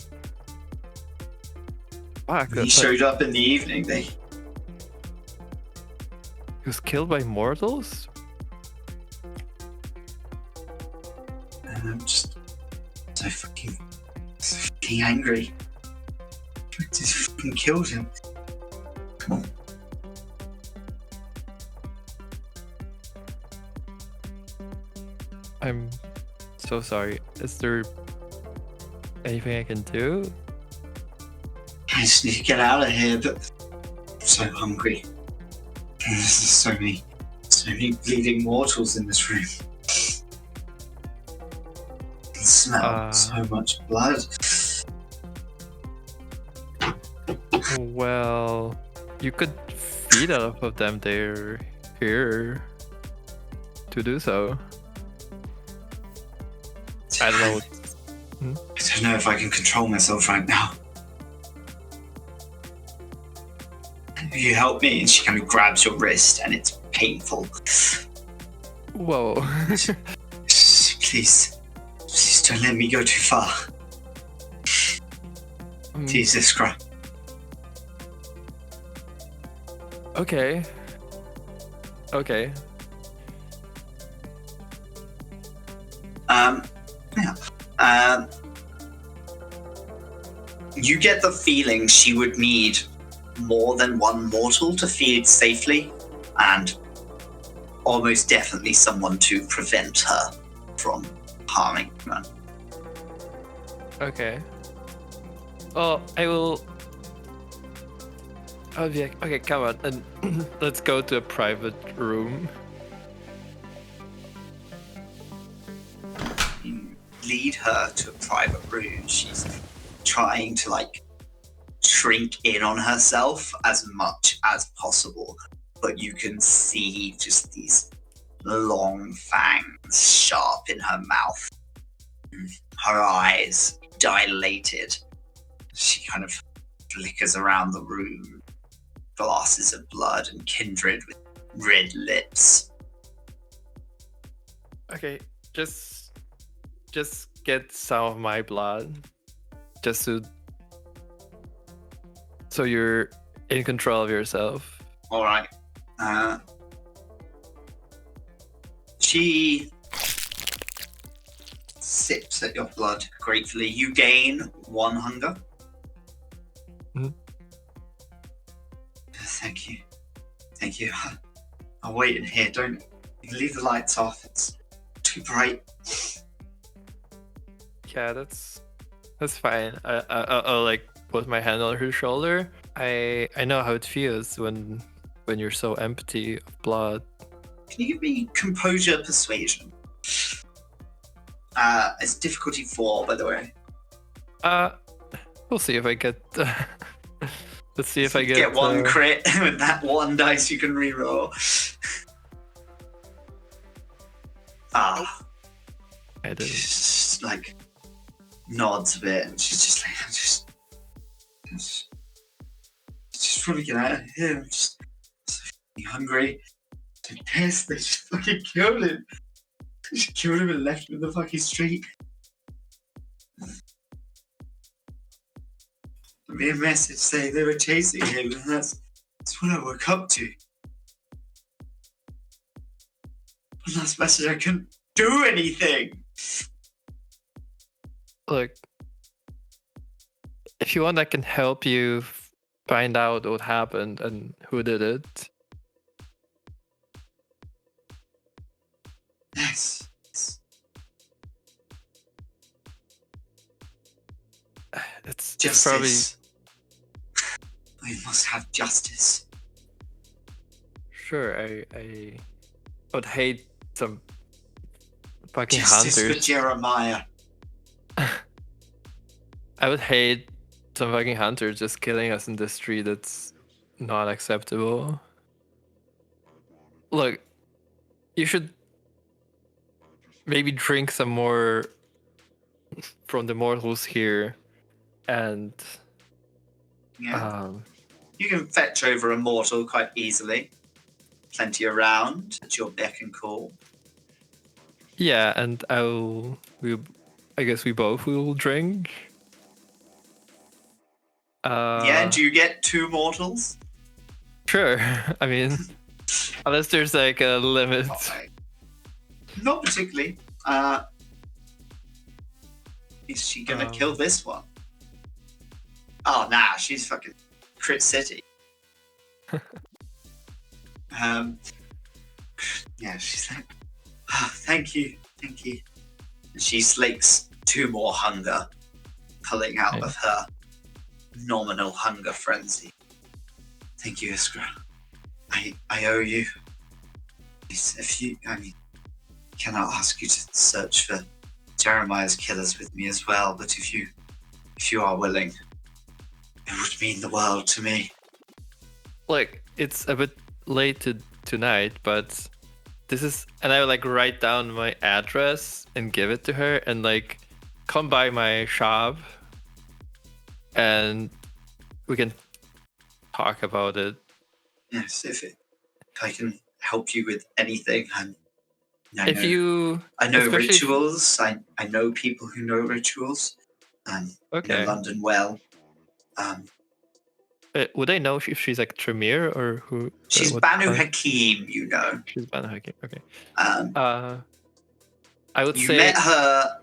Fuck, He showed up in the evening. He was killed by mortals? And I'm just so fucking angry. I just fucking killed him. Come on. I'm so sorry. Is there anything I can do? I just need to get out of here, but I'm so hungry. And there's so many bleeding mortals in this room. I can smell so much blood. Well, you could feed off of them. They're here to do so. I don't know. I don't know if I can control myself right now. You help me, and she kind of grabs your wrist, and it's painful. Whoa. Please don't let me go too far. Please, Iskra. Okay. Yeah. You get the feeling she would need more than one mortal to feed safely, and almost definitely someone to prevent her from harming her. Okay. Oh, I'll be like, okay, come on, and let's go to a private room. You lead her to a private room. She's trying to shrink in on herself as much as possible, but you can see just these long fangs sharp in her mouth, her eyes dilated. She kind of flickers around the room, glasses of blood and kindred with red lips. Okay, just get some of my blood, just so you're in control of yourself. All right. She sips at your blood gratefully. You gain 1 hunger. Thank you. I'll wait in here. Don't leave the lights off. It's too bright. Yeah, that's fine. I'll put my hand on her shoulder. I know how it feels when you're so empty of blood. Can you give me composure persuasion? It's difficulty 4, by the way. We'll see if I get. Let's see if I get one crit with that one dice you can reroll. I didn't. She's just nods a bit, and she's just just want to get out of here. I'm just so hungry. I'm pissed. They just fucking killed him. They just killed him and left him in the fucking street. Sent me a message saying they were chasing him, and that's what I woke up to. One last message, I couldn't do anything. Look, if you want, I can help you find out what happened and who did it. Yes. It's Justice. We must have justice. sure. I would hate some fucking Justice for hunters. Jeremiah. I would hate some fucking hunter just killing us in the street. That's not acceptable. Look, you should maybe drink some more from the mortals here, and Yeah. You can fetch over a mortal quite easily. Plenty around at your beck and call. yeah, and I guess we both will drink. Yeah, do you get 2 mortals? Sure. I mean, unless there's like a limit. Okay. Not particularly. Is she gonna kill this one? Oh, nah, she's fucking Crit City. Yeah, she's like, oh, thank you. And she slakes 2 more hunger, pulling out of her nominal hunger frenzy. Thank you, Iskra. I owe you. Cannot ask you to search for Jeremiah's killers with me as well, but if you are willing, it would mean the world to me. Like, it's a bit late tonight, but and I would like write down my address and give it to her, and like come by my shop and we can talk about it. Yes, if I can help you with anything, I know Especially rituals. I know people who know rituals. Okay. Know London well. Would I know if she's like Tremere or who? She's Banu Hakim, you know. She's Banu Hakim. Okay. I would say met her.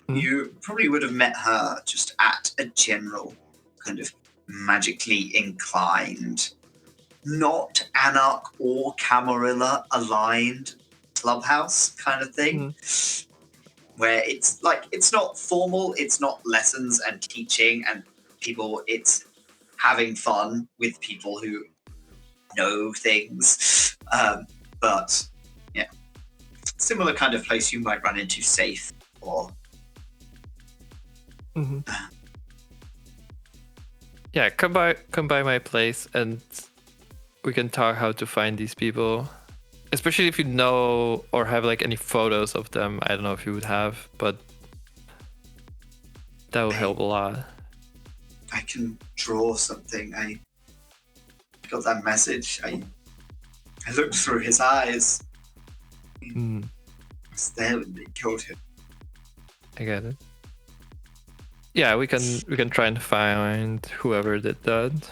You probably would have met her just at a general kind of magically inclined, not Anarch or Camarilla aligned clubhouse kind of thing, where it's not formal, it's not lessons and teaching and people, it's having fun with people who know things, but yeah, similar kind of place you might run into Saiph or yeah, come by my place and we can talk how to find these people. Especially if you know or have like any photos of them. I don't know if you would have, but that would help a lot. I can draw something. I got that message. I looked through his eyes. I was there when they killed him. I get it. Yeah, we can try and find whoever did that.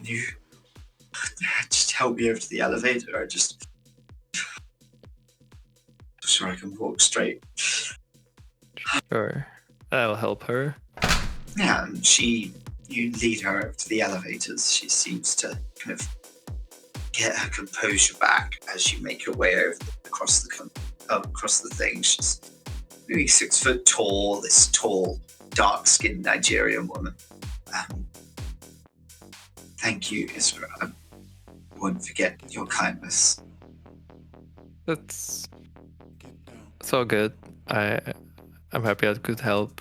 You just help me over to the elevator. I'm sure I can walk straight. Sure, I'll help her. Yeah, and you lead her over to the elevators. She seems to kind of get her composure back as you make your way over across the thing. She's maybe 6 foot tall. This tall, dark-skinned Nigerian woman. Thank you, Iskra. I won't forget your kindness. It's so good. I'm happy I could help.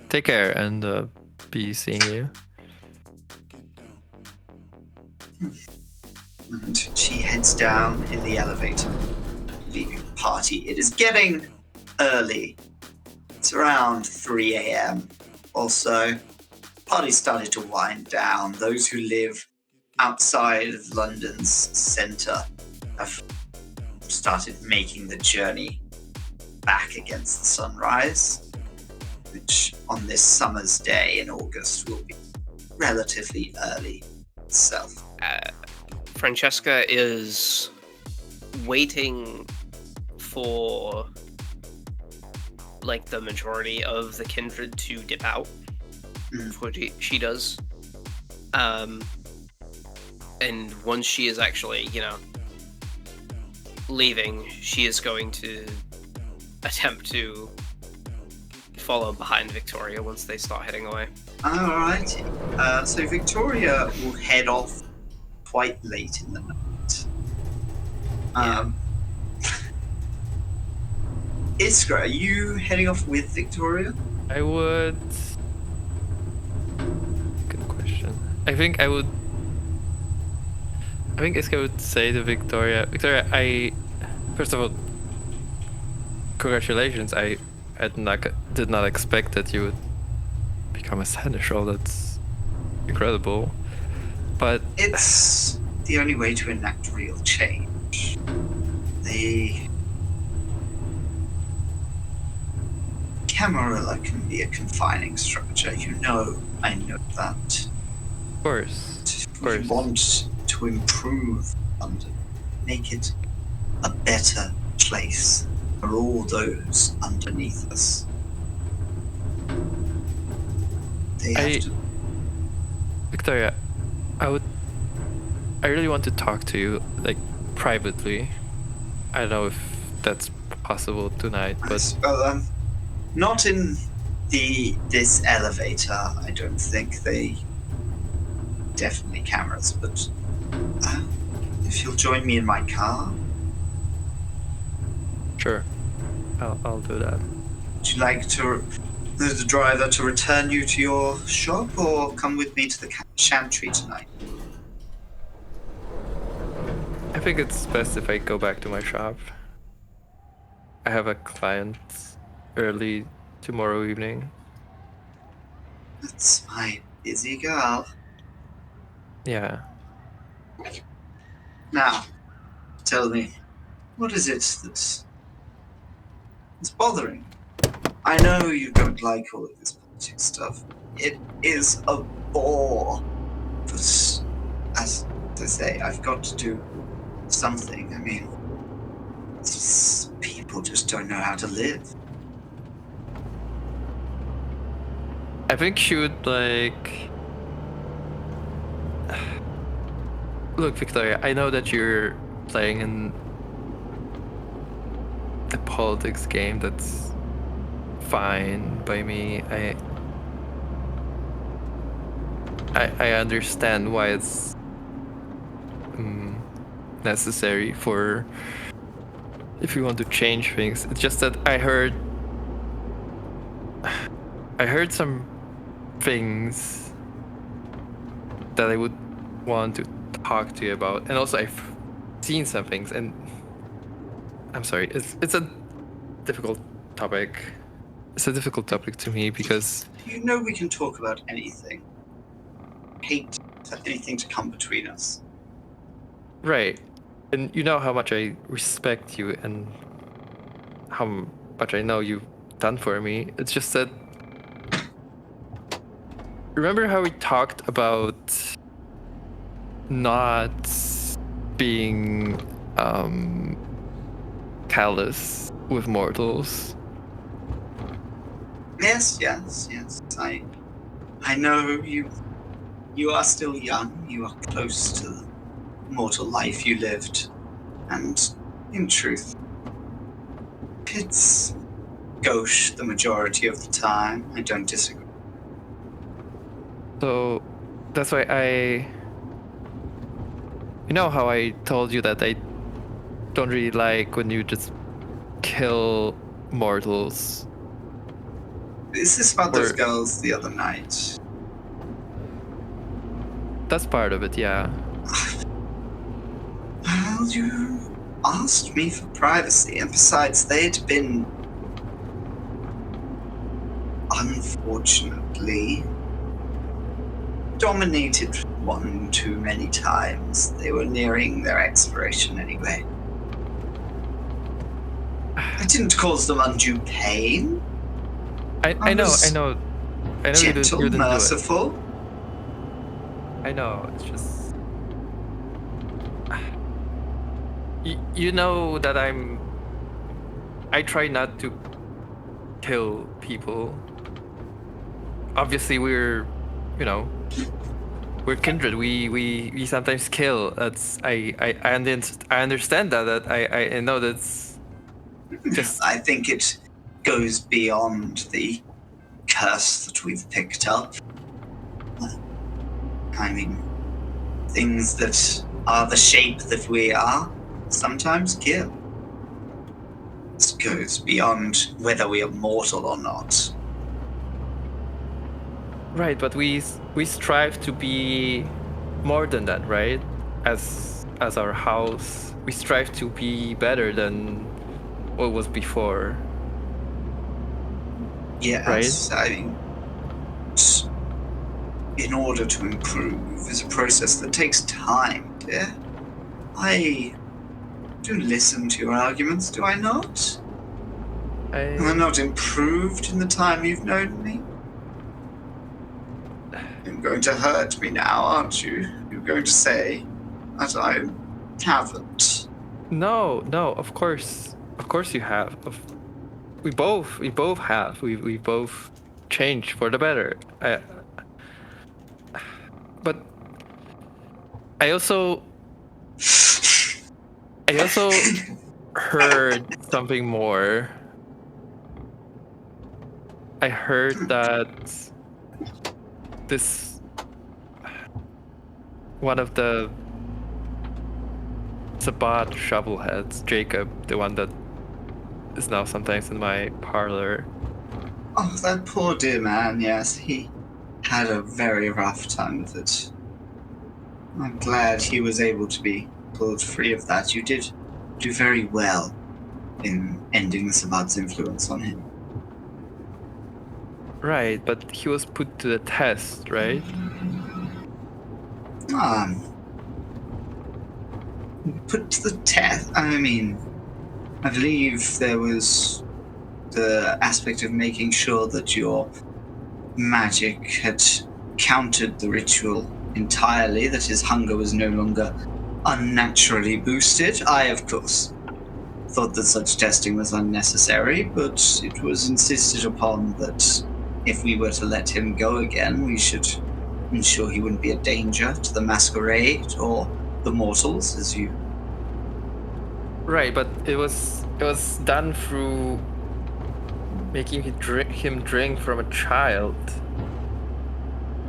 Take care and be seeing you. And she heads down in the elevator, leaving the party. It is getting early. It's around 3 a.m. Also, party started to wind down. Those who live outside of London's centre have started making the journey back against the sunrise, which on this summer's day in August will be relatively early itself. Francesca is waiting for like the majority of the kindred to dip out before she does. And once she is actually, leaving, she is going to attempt to follow behind Victoria once they start heading away. Alright. So Victoria will head off quite late in the night. Iskra, are you heading off with Victoria? I would... Good question. I think Iskra would say to Victoria, first of all, congratulations. I did not expect that you would become a seneschal. That's incredible. But it's the only way to enact real change. The Camarilla can be a confining structure. I know that. Of course. We want to improve London, make it a better place for all those underneath us. Victoria, I really want to talk to you, like, privately. I don't know if that's possible tonight, but... Well, not in this elevator, I don't think. They definitely cameras, but if you'll join me in my car. Sure, I'll do that. Would you like the driver to return you to your shop, or come with me to the chantry tonight? I think it's best if I go back to my shop. I have a client early tomorrow evening. That's my busy girl. Yeah. Now, tell me, what is it that's bothering you? I know you don't like all of this politics stuff. It is a bore. But as they say, I've got to do something. I mean, these people just don't know how to live. I think she would, like... Look, Victoria, I know that you're playing in a politics game. That's fine by me. I understand why it's necessary for if you want to change things. It's just that I heard some things that I would want to talk to you about, and also I've seen some things, and I'm sorry, it's a difficult topic. It's a difficult topic to me because we can talk about anything. Hate for anything to come between us. Right. And you know how much I respect you and how much I know you've done for me. It's just that... Remember how we talked about not being callous with mortals? Yes. I know you are still young. You are close to the mortal life you lived. And in truth, it's gauche the majority of the time. I don't disagree. So that's why you know how I told you that I don't really like when you just kill mortals? Is this about those girls the other night? That's part of it, yeah. Well, you asked me for privacy, and besides, they'd been, unfortunately, dominated one too many times. They were nearing their expiration anyway. I didn't cause them undue pain. I know Gentle, you didn't merciful. do it. I know, it's just... You know that I try not to kill people. Obviously we're kindred. We sometimes kill. That's I understand that I know that's just... I think it goes beyond the curse that we've picked up. I mean, things that are the shape that we are sometimes kill. This goes beyond whether we are mortal or not. Right, but we strive to be more than that, right? As our house, we strive to be better than what was before. Yes, right? I mean, in order to improve is a process that takes time, dear. I do listen to your arguments, do I not? Am I not improved in the time you've known me? You're going to hurt me now, aren't you? You're going to say that I haven't. No, of course you have. We both have. We both changed for the better. But I also heard something more. I heard that this one of the sabbat shovelheads, Jacob, the one that is now sometimes in my parlor. Oh, that poor dear man, yes, he had a very rough time with it. I'm glad he was able to be pulled free of that. You did do very well in ending the sabbat's influence on him. Right, but he was put to the test, right? Put to the test. I mean, I believe there was the aspect of making sure that your magic had countered the ritual entirely, that his hunger was no longer unnaturally boosted. I, of course, thought that such testing was unnecessary, but it was insisted upon that if we were to let him go again, we should ensure he wouldn't be a danger to the Masquerade or the mortals, as you... Right, but it was done through making him drink from a child.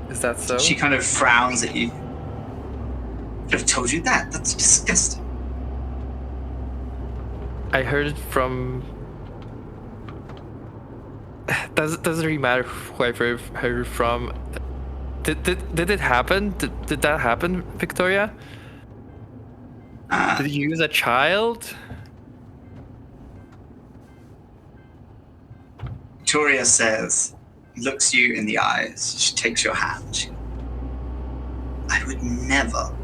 Is that so? She kind of frowns at you. I could have told you that. That's disgusting. I heard it from... Doesn't really matter who I heard from. Did it happen? Did that happen, Victoria? Did you use a child? Victoria says, looks you in the eyes. She takes your hand. I would never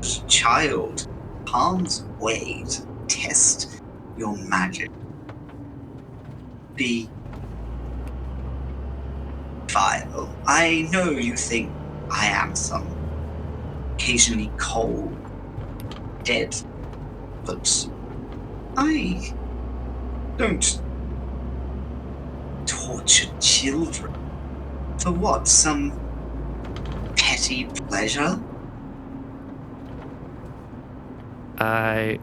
put a child in harm's way to test your magic. Be vile. I know you think I am some occasionally cold, dead, but I don't torture children. For what? Some petty pleasure? I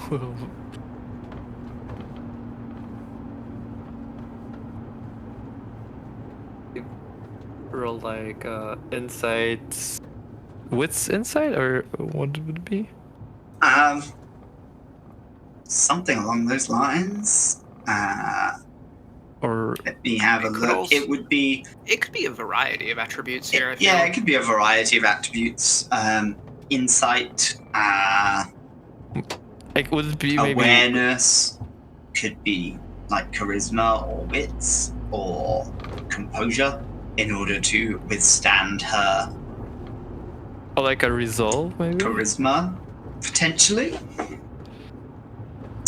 will roll like insight, wits insight, or what would it be? Something along those lines. Or let me have a look. It would be... It could be a variety of attributes here, Yeah, it could be a variety of attributes. Insight, like, would it be maybe awareness. could be like charisma or wits or composure in order to withstand her Or like a resolve, maybe? charisma, potentially.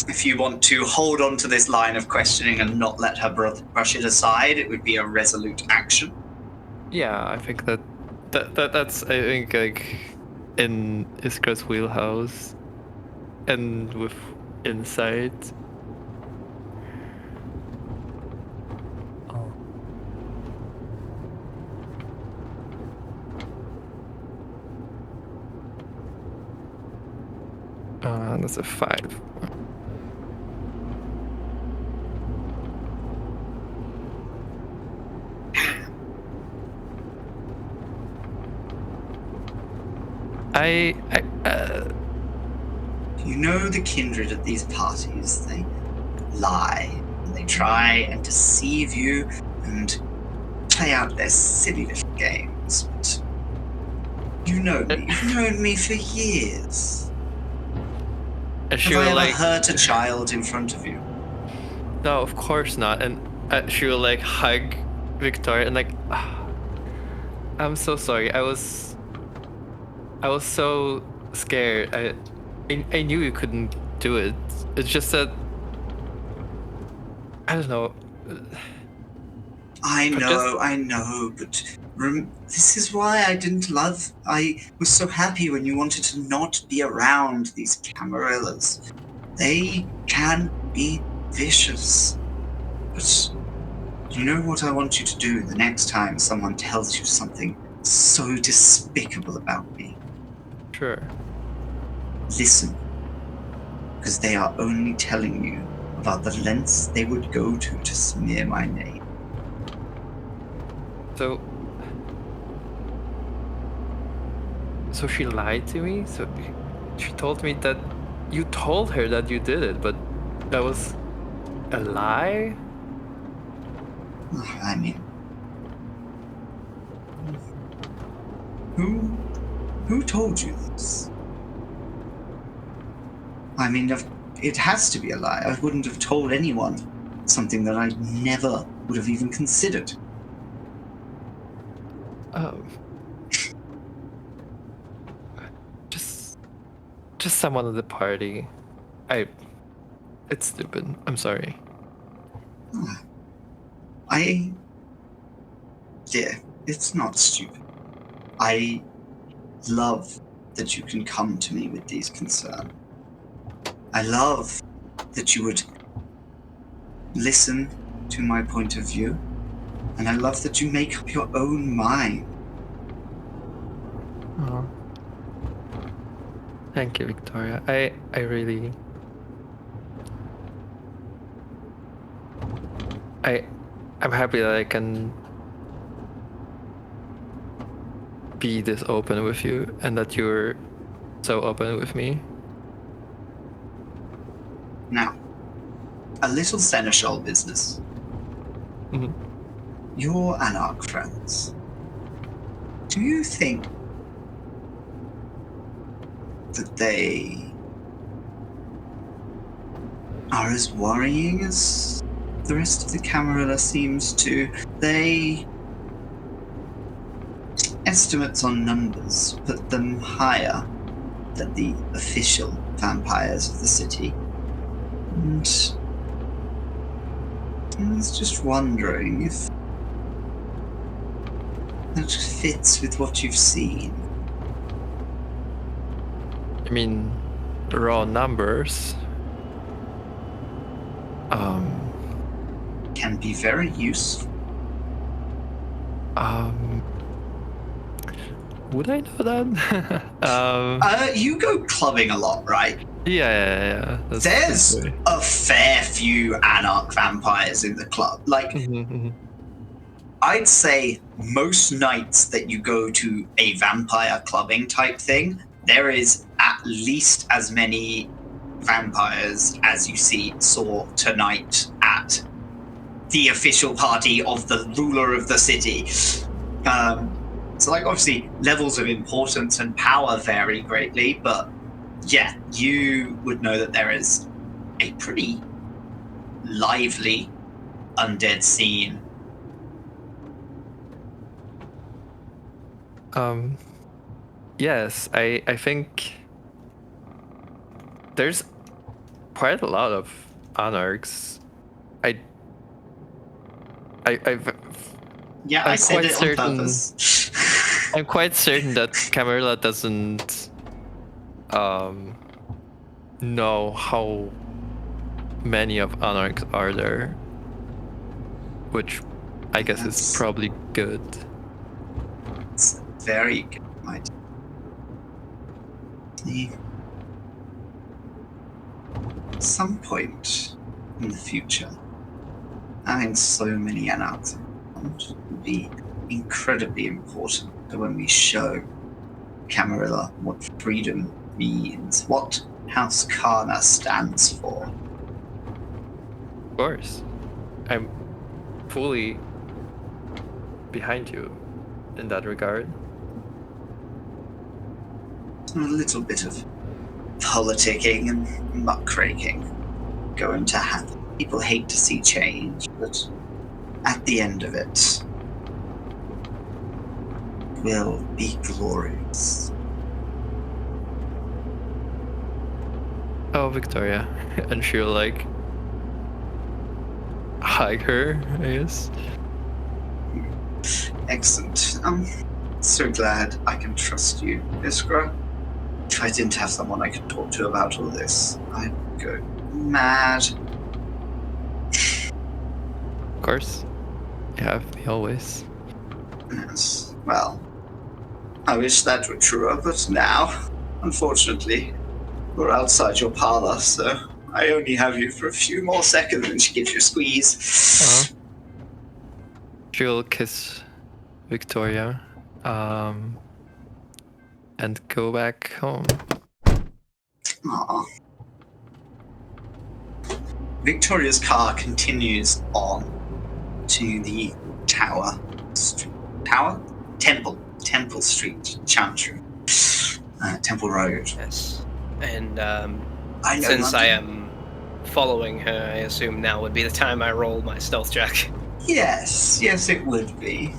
If you want to hold on to this line of questioning and not let her brush it aside, it would be a resolute action. Yeah, I think that's I think like in Iskra's wheelhouse and with insight. That's a 5. You know the kindred at these parties, they lie, and they try and deceive you and play out their silly little games, but you know me. You've known me for years. Have I ever hurt a child in front of you? No, of course not. And she will like hug Victoria and like, I'm so sorry. I was so scared. I knew you couldn't do it. It's just that I don't know. I know, but this is why I didn't love. I was so happy when you wanted to not be around these Camarillas. They can be vicious. But you know what I want you to do the next time someone tells you something so despicable about me? Sure. Listen. Because they are only telling you about the lengths they would go to smear my name. So she lied to me? So she told me that you told her that you did it, but that was a lie? I mean, who told you this? I mean, it has to be a lie. I wouldn't have told anyone something that I never would have even considered. Just someone at the party. It's stupid. I'm sorry. Yeah, it's not stupid. I love that you can come to me with these concerns. I love that you would listen to my point of view, and I love that you make up your own mind. Oh. Thank you, Victoria. I really... I'm happy that I can be this open with you and that you're so open with me. Now, a little seneschal business. Mm-hmm. Your Anarch friends. Do you think that they are as worrying as the rest of the Camarilla seems to? Estimates on numbers put them higher than the official vampires of the city. And I was just wondering if that fits with what you've seen. I mean, raw numbers. Can be very useful. Would I know that? You go clubbing a lot, right? Yeah. There's a fair few Anarch vampires in the club. Like, I'd say most nights that you go to a vampire clubbing type thing, there is at least as many vampires as you saw tonight at the official party of the ruler of the city. So, like, obviously, levels of importance and power vary greatly, but yeah, you would know that there is a pretty lively undead scene. Yes, I think there's quite a lot of anarchs. Yeah, I'm I said quite it certain- on purpose. I'm quite certain that Camarilla doesn't know how many of anarchs are there, which I guess is That's- probably good. It's very good, my dear. At some point in the future, having so many anarchs around will be incredibly important for when we show Camarilla what freedom means, what House Kana stands for. Of course, I'm fully behind you in that regard. A little bit of politicking and muckraking going to happen. People hate to see change, but at the end of it, will be glorious. Oh, Victoria, and she'll like hug her, I guess. Excellent. I'm so glad I can trust you, Iskra. If I didn't have someone I could talk to about all this, I'd go mad. Of course, you have me always. Yes, well, I wish that were truer, but now, unfortunately, we're outside your parlor, so I only have you for a few more seconds and she gives you a squeeze. She'll kiss Victoria, and go back home. Aw. Victoria's car continues on to the Tower Temple Street, Chantry, Temple Road. Yes. And I know since I London. am following her, I assume now would be the time I roll my stealth check. Yes, it would be.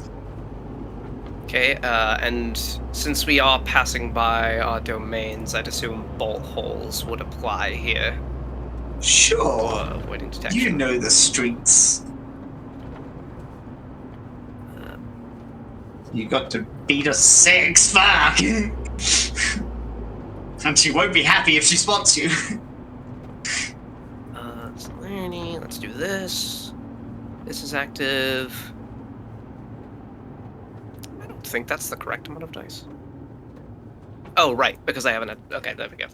Okay, and since we are passing by our domains, I'd assume bolt holes would apply here. Sure. For avoiding detection. You know the streets. You got to beat a 6, fuck! And she won't be happy if she spots you. Let's do this. This is active. I don't think that's the correct amount of dice. Oh, right, because I haven't had... Okay, there we go.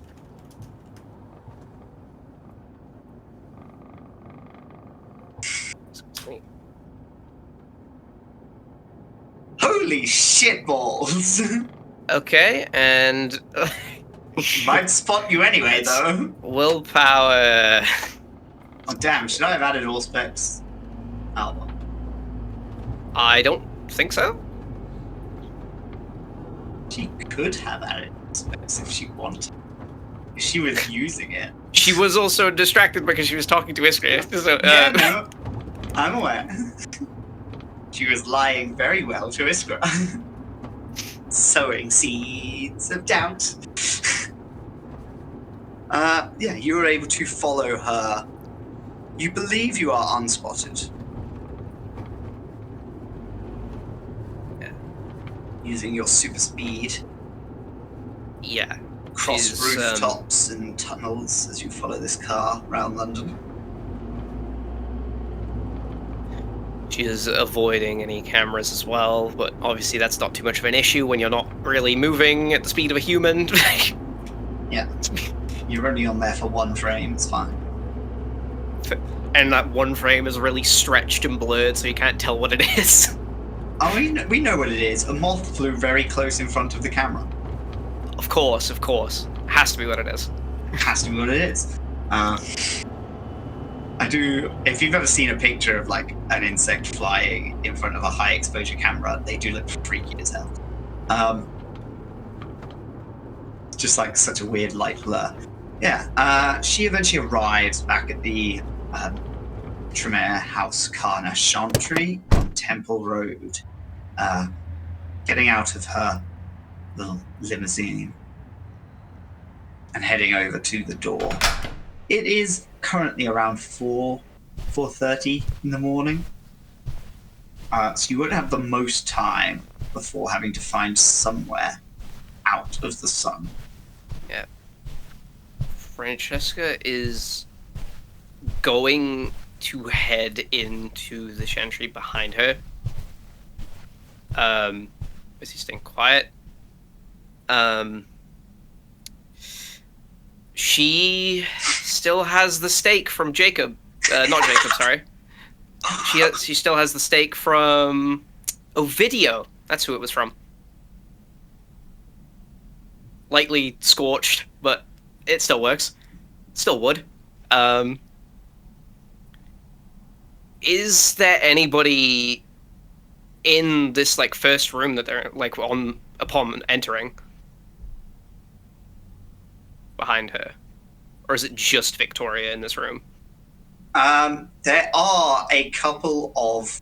Sweet. Holy shitballs! Okay, and... Might spot you anyway, though. Willpower... Oh, damn, should I have added all specs? Oh, well. I don't think so. She could have added specs if she wanted. If she was using it. She was also distracted because she was talking to Iskra. So, Yeah, no. I'm aware. She was lying very well to Iskra. Sowing seeds of doubt. Yeah, you were able to follow her. You believe you are unspotted. Yeah. Using your super speed. Yeah. Cross She's, rooftops and tunnels as you follow this car around London. She is avoiding any cameras as well, but obviously that's not too much of an issue when you're not really moving at the speed of a human. Yeah. You're only on there for one frame, it's fine. And that one frame is really stretched and blurred, so you can't tell what it is. Oh, we know what it is. A moth flew very close in front of the camera. Of course. Has to be what it is. Has to be what it is. I do. If you've ever seen a picture of like an insect flying in front of a high exposure camera, they do look freaky as hell. Just like such a weird light blur. Yeah. She eventually arrives back at the Tremere House Carna Chantry on Temple Road, getting out of her little limousine and heading over to the door. It is currently around 4:30 in the morning, so you won't have the most time before having to find somewhere out of the sun. Yeah. Francesca is going to head into the chantry behind her. Is he staying quiet? She still has the steak from Jacob. Not Jacob, sorry. She still has the steak from Ovidio. That's who it was from. Lightly scorched, but it still works. Still wood. Is there anybody in this like first room that they're like upon entering behind her, or is it just Victoria in this room? There are a couple of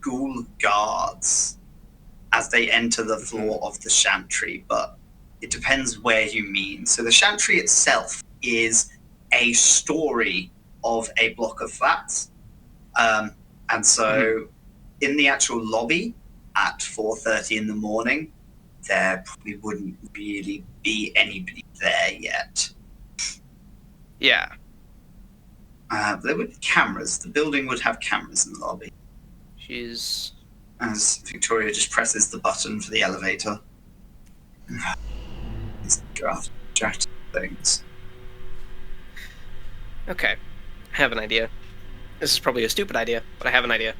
ghoul guards as they enter the floor of the chantry, but it depends where you mean. So the chantry itself is a story of a block of flats. And so in the actual lobby at 4:30 in the morning, there probably wouldn't really be anybody there yet. Yeah. There would be cameras. The building would have cameras in the lobby. She's... As Victoria just presses the button for the elevator. These draft things. Okay. I have an idea. This is probably a stupid idea, but I have an idea.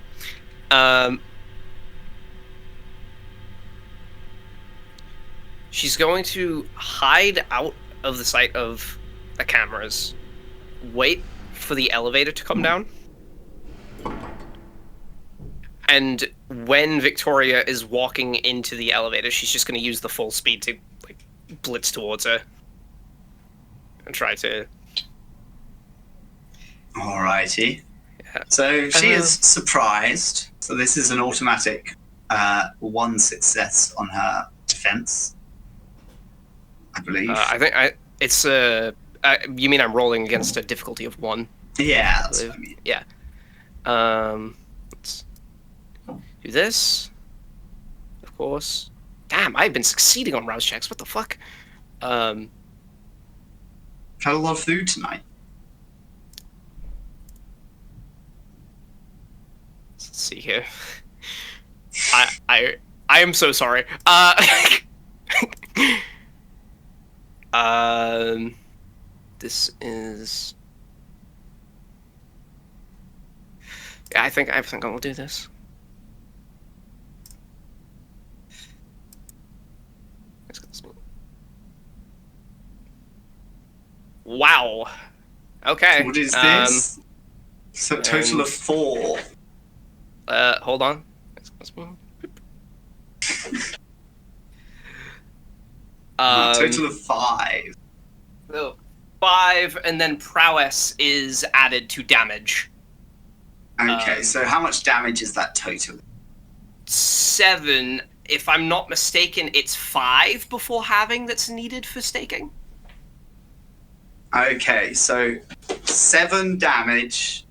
She's going to hide out of the sight of the cameras, wait for the elevator to come down, and when Victoria is walking into the elevator, she's just going to use the full speed to like blitz towards her and try to... Alrighty. Yeah. So she is surprised. So this is an automatic 1 success on her defense, I believe. I think it's you mean I'm rolling against a difficulty of 1? Yeah, that's what I mean. Yeah. Let's do this. Of course. Damn, I've been succeeding on rouse checks. What the fuck? Had a lot of food tonight. Let's see here. I am so sorry. This is... Yeah, I think I'll do this. Wow. Okay. What is this? So a total of 4. Hold on. Total of 5. So 5, and then prowess is added to damage. Okay, so how much damage is that total? 7. If I'm not mistaken, it's 5 before having that's needed for staking. Okay, so 7 damage,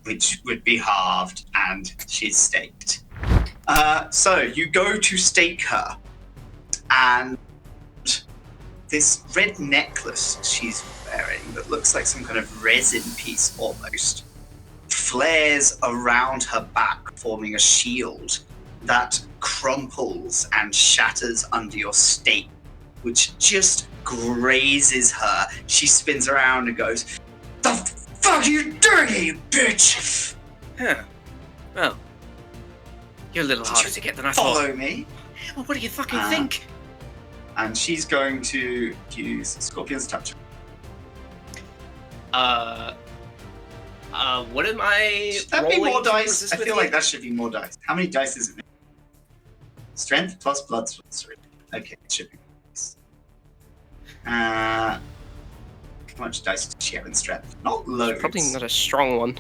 which would be halved, and she's staked. So you go to stake her, and this red necklace she's wearing that looks like some kind of resin piece almost flares around her back, forming a shield that crumples and shatters under your stake, which just grazes her. She spins around and goes, "The fuck are you doing, you bitch?" Huh. Well, you're a little harder to get than I thought. Follow me. Well, what do you fucking think? And she's going to use Scorpion's Touch. What am I Should that be rolling more to dice? resist I with feel you? like that should be more dice. How many dice is it? Strength plus blood sorcery. Okay, it should be nice. How much dice does she have in strength? Not loads. Probably not a strong one.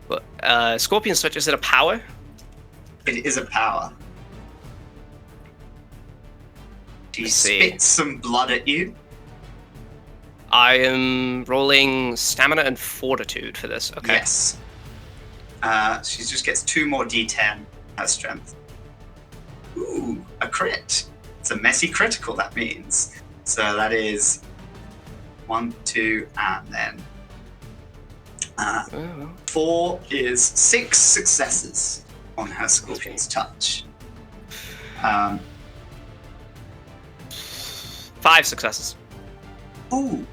But Scorpion Switch, is it a power? It is a power. She Let's see. spits some blood at you. I am rolling stamina and fortitude for this. Okay. Yes. She just gets 2 more d10 her strength. Ooh, a crit. It's a messy critical, that means. So that is 1, 2, and then 4 is 6 successes on her Scorpion's touch. 5 successes. Ooh.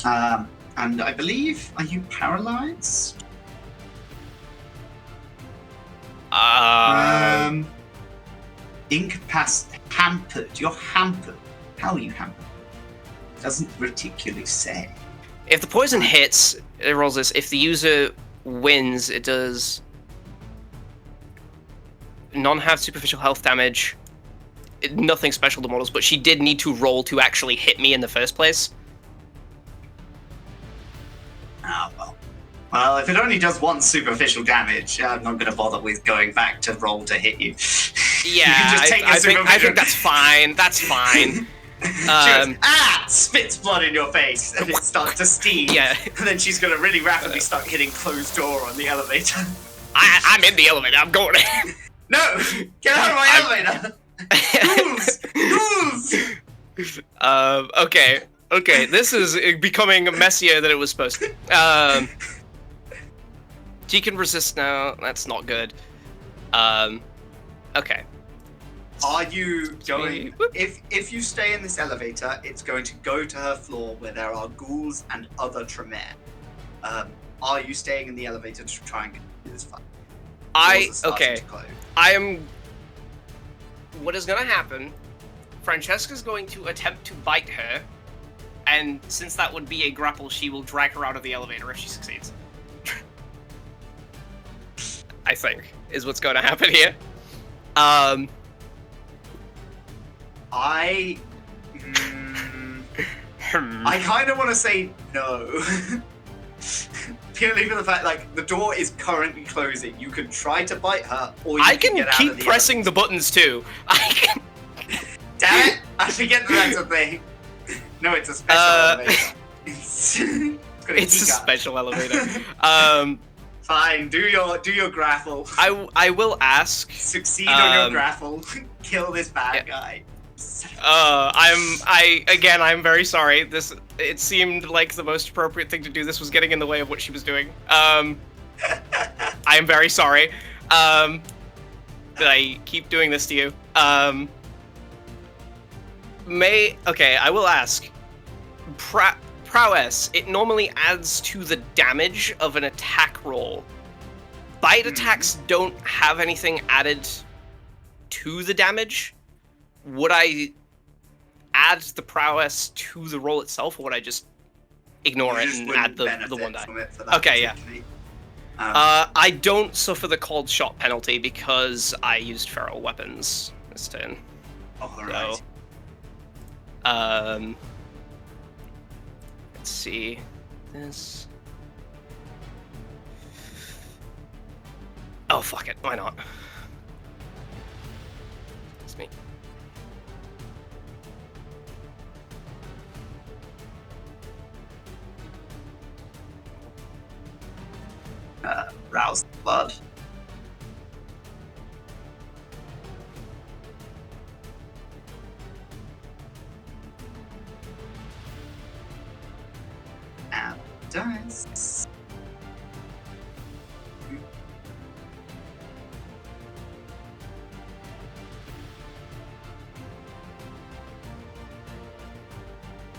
And I believe, are you paralyzed? Incapacitated. Hampered. You're hampered. How are you hampered? Doesn't particularly say. If the poison hits, it rolls this. If the user wins, it does. None have superficial health damage. Nothing special to models, but she did need to roll to actually hit me in the first place. Ah, well. Well, if it only does 1 superficial damage, I'm not going to bother with going back to roll to hit you. Yeah, You can just take I think that's fine. That's fine. She goes, spits blood in your face, and it starts to steam. Yeah. And then she's going to really rapidly start hitting closed door on the elevator. I'm in the elevator. I'm going in. No! Get out of my elevator! Ghouls! Okay. This is becoming messier than it was supposed to. She can resist now. That's not good. Okay. Are you going... If you stay in this elevator, it's going to go to her floor where there are ghouls and other Tremere. Are you staying in the elevator to try and get through this fight? I am... What is going to happen, Francesca's going to attempt to bite her, and since that would be a grapple, she will drag her out of the elevator if she succeeds. I think, is what's going to happen here. I kind of want to say no. Purely for the fact, like, the door is currently closing. You can try to bite her, or you can get out keep of the pressing the buttons too. Damn it! I forget that that's a thing. No, it's a special elevator. It's a special elevator. Fine, do your grapple. I will ask. Succeed on your grapple. Kill this bad guy. I'm very sorry. It seemed like the most appropriate thing to do. This was getting in the way of what she was doing. I am very sorry. That I keep doing this to you. I will ask. Prowess, it normally adds to the damage of an attack roll. Bite attacks don't have anything added to the damage. Would I add the prowess to the roll itself, or would I just ignore it and add the 1 die? Okay, yeah. I don't suffer the cold shot penalty because I used feral weapons this turn. Alright. So, let's see. This. Oh, fuck it. Why not? It's me. Rouse the blood. And dice.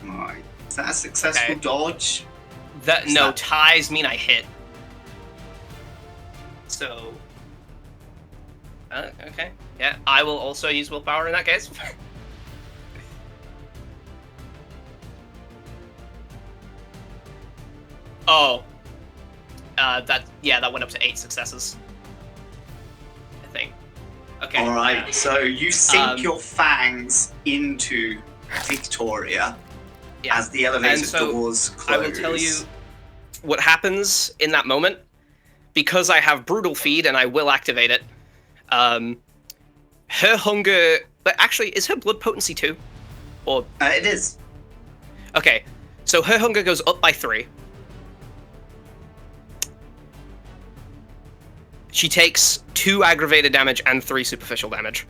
Alright. Is that a successful dodge? Ties mean I hit. So, okay, yeah, I will also use willpower in that case. That went up to 8 successes, I think. Okay. All right, so you sink your fangs into Victoria as the elevator doors close. I will tell you what happens in that moment. because I have Brutal Feed and I will activate it, her hunger... But actually, is her blood potency 2? Or It is. Okay, so her hunger goes up by 3. She takes 2 aggravated damage and 3 superficial damage.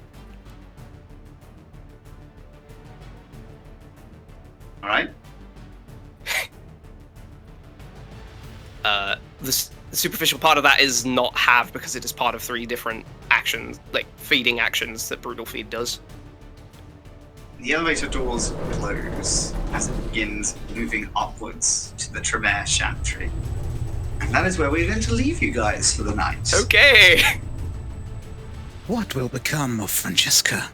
Alright. The superficial part of that is not halved because it is part of 3 different actions, like feeding actions that Brutal Feed does. The elevator doors close as it begins moving upwards to the Tremere Chantry. And that is where we're going to leave you guys for the night. Okay! What will become of Francesca?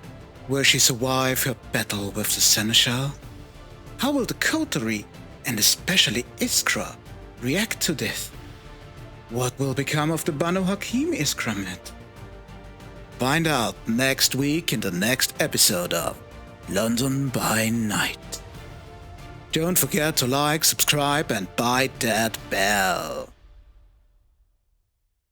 Will she survive her battle with the Seneschal? How will the coterie, and especially Iskra, react to this? What will become of the Banu Hakim Iskra met? Find out next week in the next episode of London by Night. Don't forget to like, subscribe, and bite that bell.